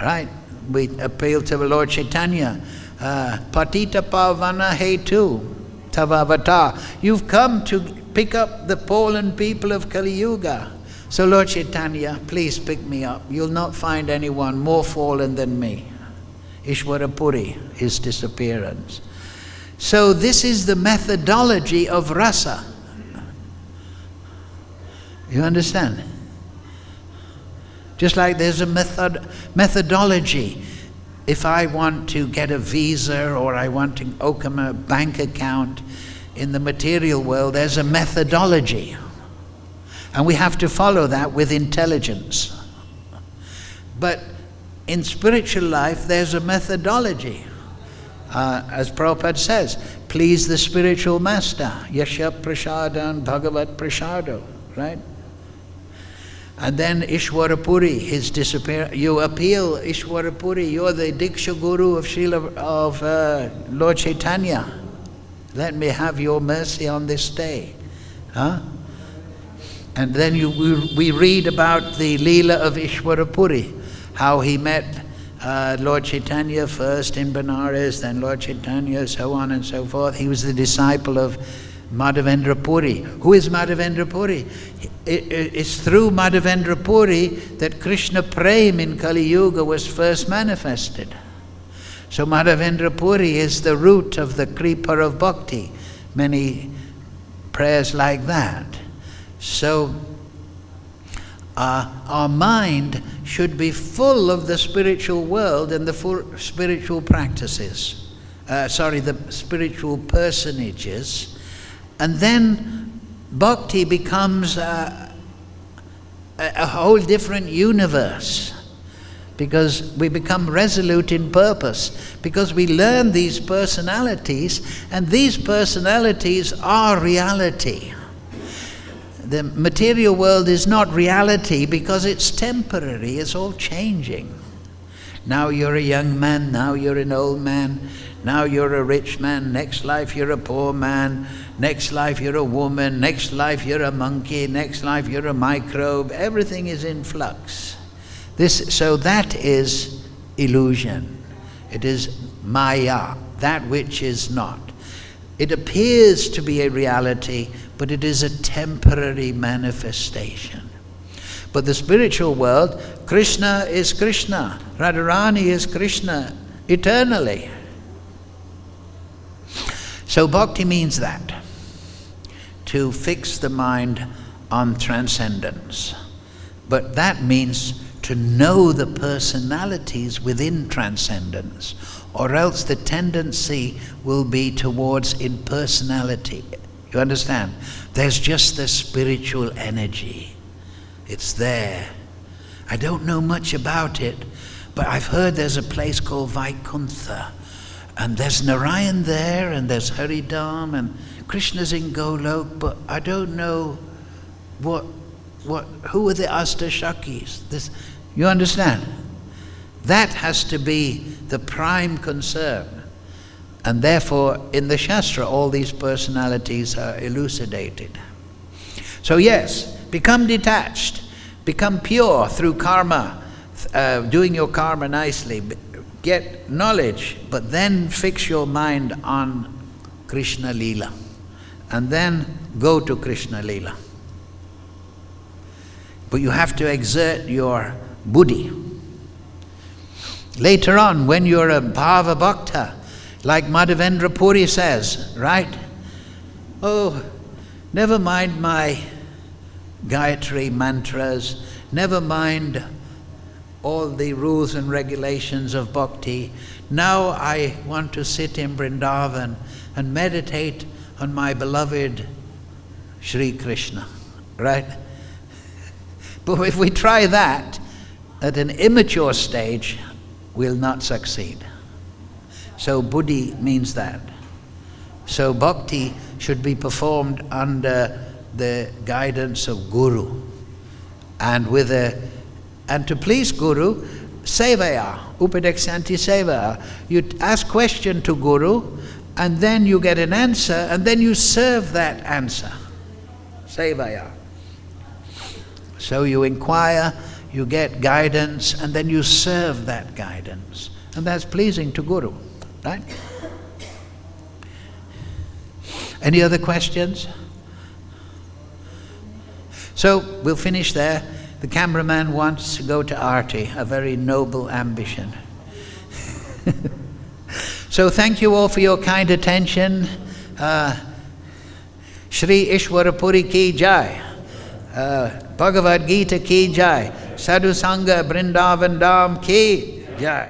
right? We appeal to the Lord Chaitanya. Patita Pavana Hetu Tavavata. You've come to pick up the fallen people of Kali Yuga. So Lord Chaitanya, please pick me up. You'll not find anyone more fallen than me. Ishwara Puri, his disappearance. So this is the methodology of rasa. You understand? Just like there's a methodology. If I want to get a visa or I want to open a bank account in the material world, there's a methodology. And we have to follow that with intelligence. But in spiritual life, there's a methodology. As Prabhupada says, please the spiritual master. Yasha prasadan bhagavat prasado, right? And then Ishwara Puri, his disappearance. You appeal, Ishwara Puri, you're the Diksha Guru of Lord Chaitanya. Let me have your mercy on this day. Huh? And then we read about the Leela of Ishwara Puri, how he met Lord Chaitanya first in Benares, then Lord Chaitanya, so on and so forth. He was the disciple of Madhavendra Puri. Who is Madhavendra Puri? It's through Madhavendra Puri that Krishna Prem in Kali Yuga was first manifested. So Madhavendra Puri is the root of the Kripa of Bhakti. Many prayers like that. So our mind should be full of the spiritual world and the full spiritual practices. The spiritual personages. And then bhakti becomes a whole different universe, because we become resolute in purpose, because we learn these personalities, and these personalities are reality. The material world is not reality because it's temporary, it's all changing. Now you're a young man, now you're an old man, now you're a rich man, next life you're a poor man, next life you're a woman, next life you're a monkey, next life you're a microbe. Everything is in flux. So that is illusion. It is maya, that which is not. It appears to be a reality, but it is a temporary manifestation. But the spiritual world, Krishna is Krishna, Radharani is Krishna eternally. So bhakti means that, to fix the mind on transcendence. But that means to know the personalities within transcendence, or else the tendency will be towards impersonality. You understand? There's just the spiritual energy. It's there. I don't know much about it, but I've heard there's a place called Vaikuntha, And there's Narayan there, and there's Haridam, and Krishna's in Golok, but I don't know who are the Astashakis? You understand? That has to be the prime concern. And therefore, in the Shastra, all these personalities are elucidated. So yes, become detached, become pure through karma, doing your karma nicely, get knowledge, but then fix your mind on Krishna Leela. And then go to Krishna Leela. But you have to exert your buddhi. Later on, when you're a bhava bhakta, like Madhavendra Puri says, right? Oh, never mind my Gayatri mantras, never mind all the rules and regulations of bhakti. Now I want to sit in Vrindavan and meditate on my beloved Sri Krishna, right? But if we try that at an immature stage, we'll not succeed. So buddhi means that. So bhakti should be performed under the guidance of Guru. And to please Guru, sevaya, upadeksanti sevaya. You ask question to Guru, and then you get an answer, and then you serve that answer. Sevaya. So you inquire, you get guidance, and then you serve that guidance. And that's pleasing to Guru, right? Any other questions? So we'll finish there. The cameraman wants to go to Aarti, a very noble ambition. So thank you all for your kind attention. Shri Ishwarapuri ki jai. Bhagavad-Gita ki jai. Sadhu Sangha Vrindavan Dham ki jai.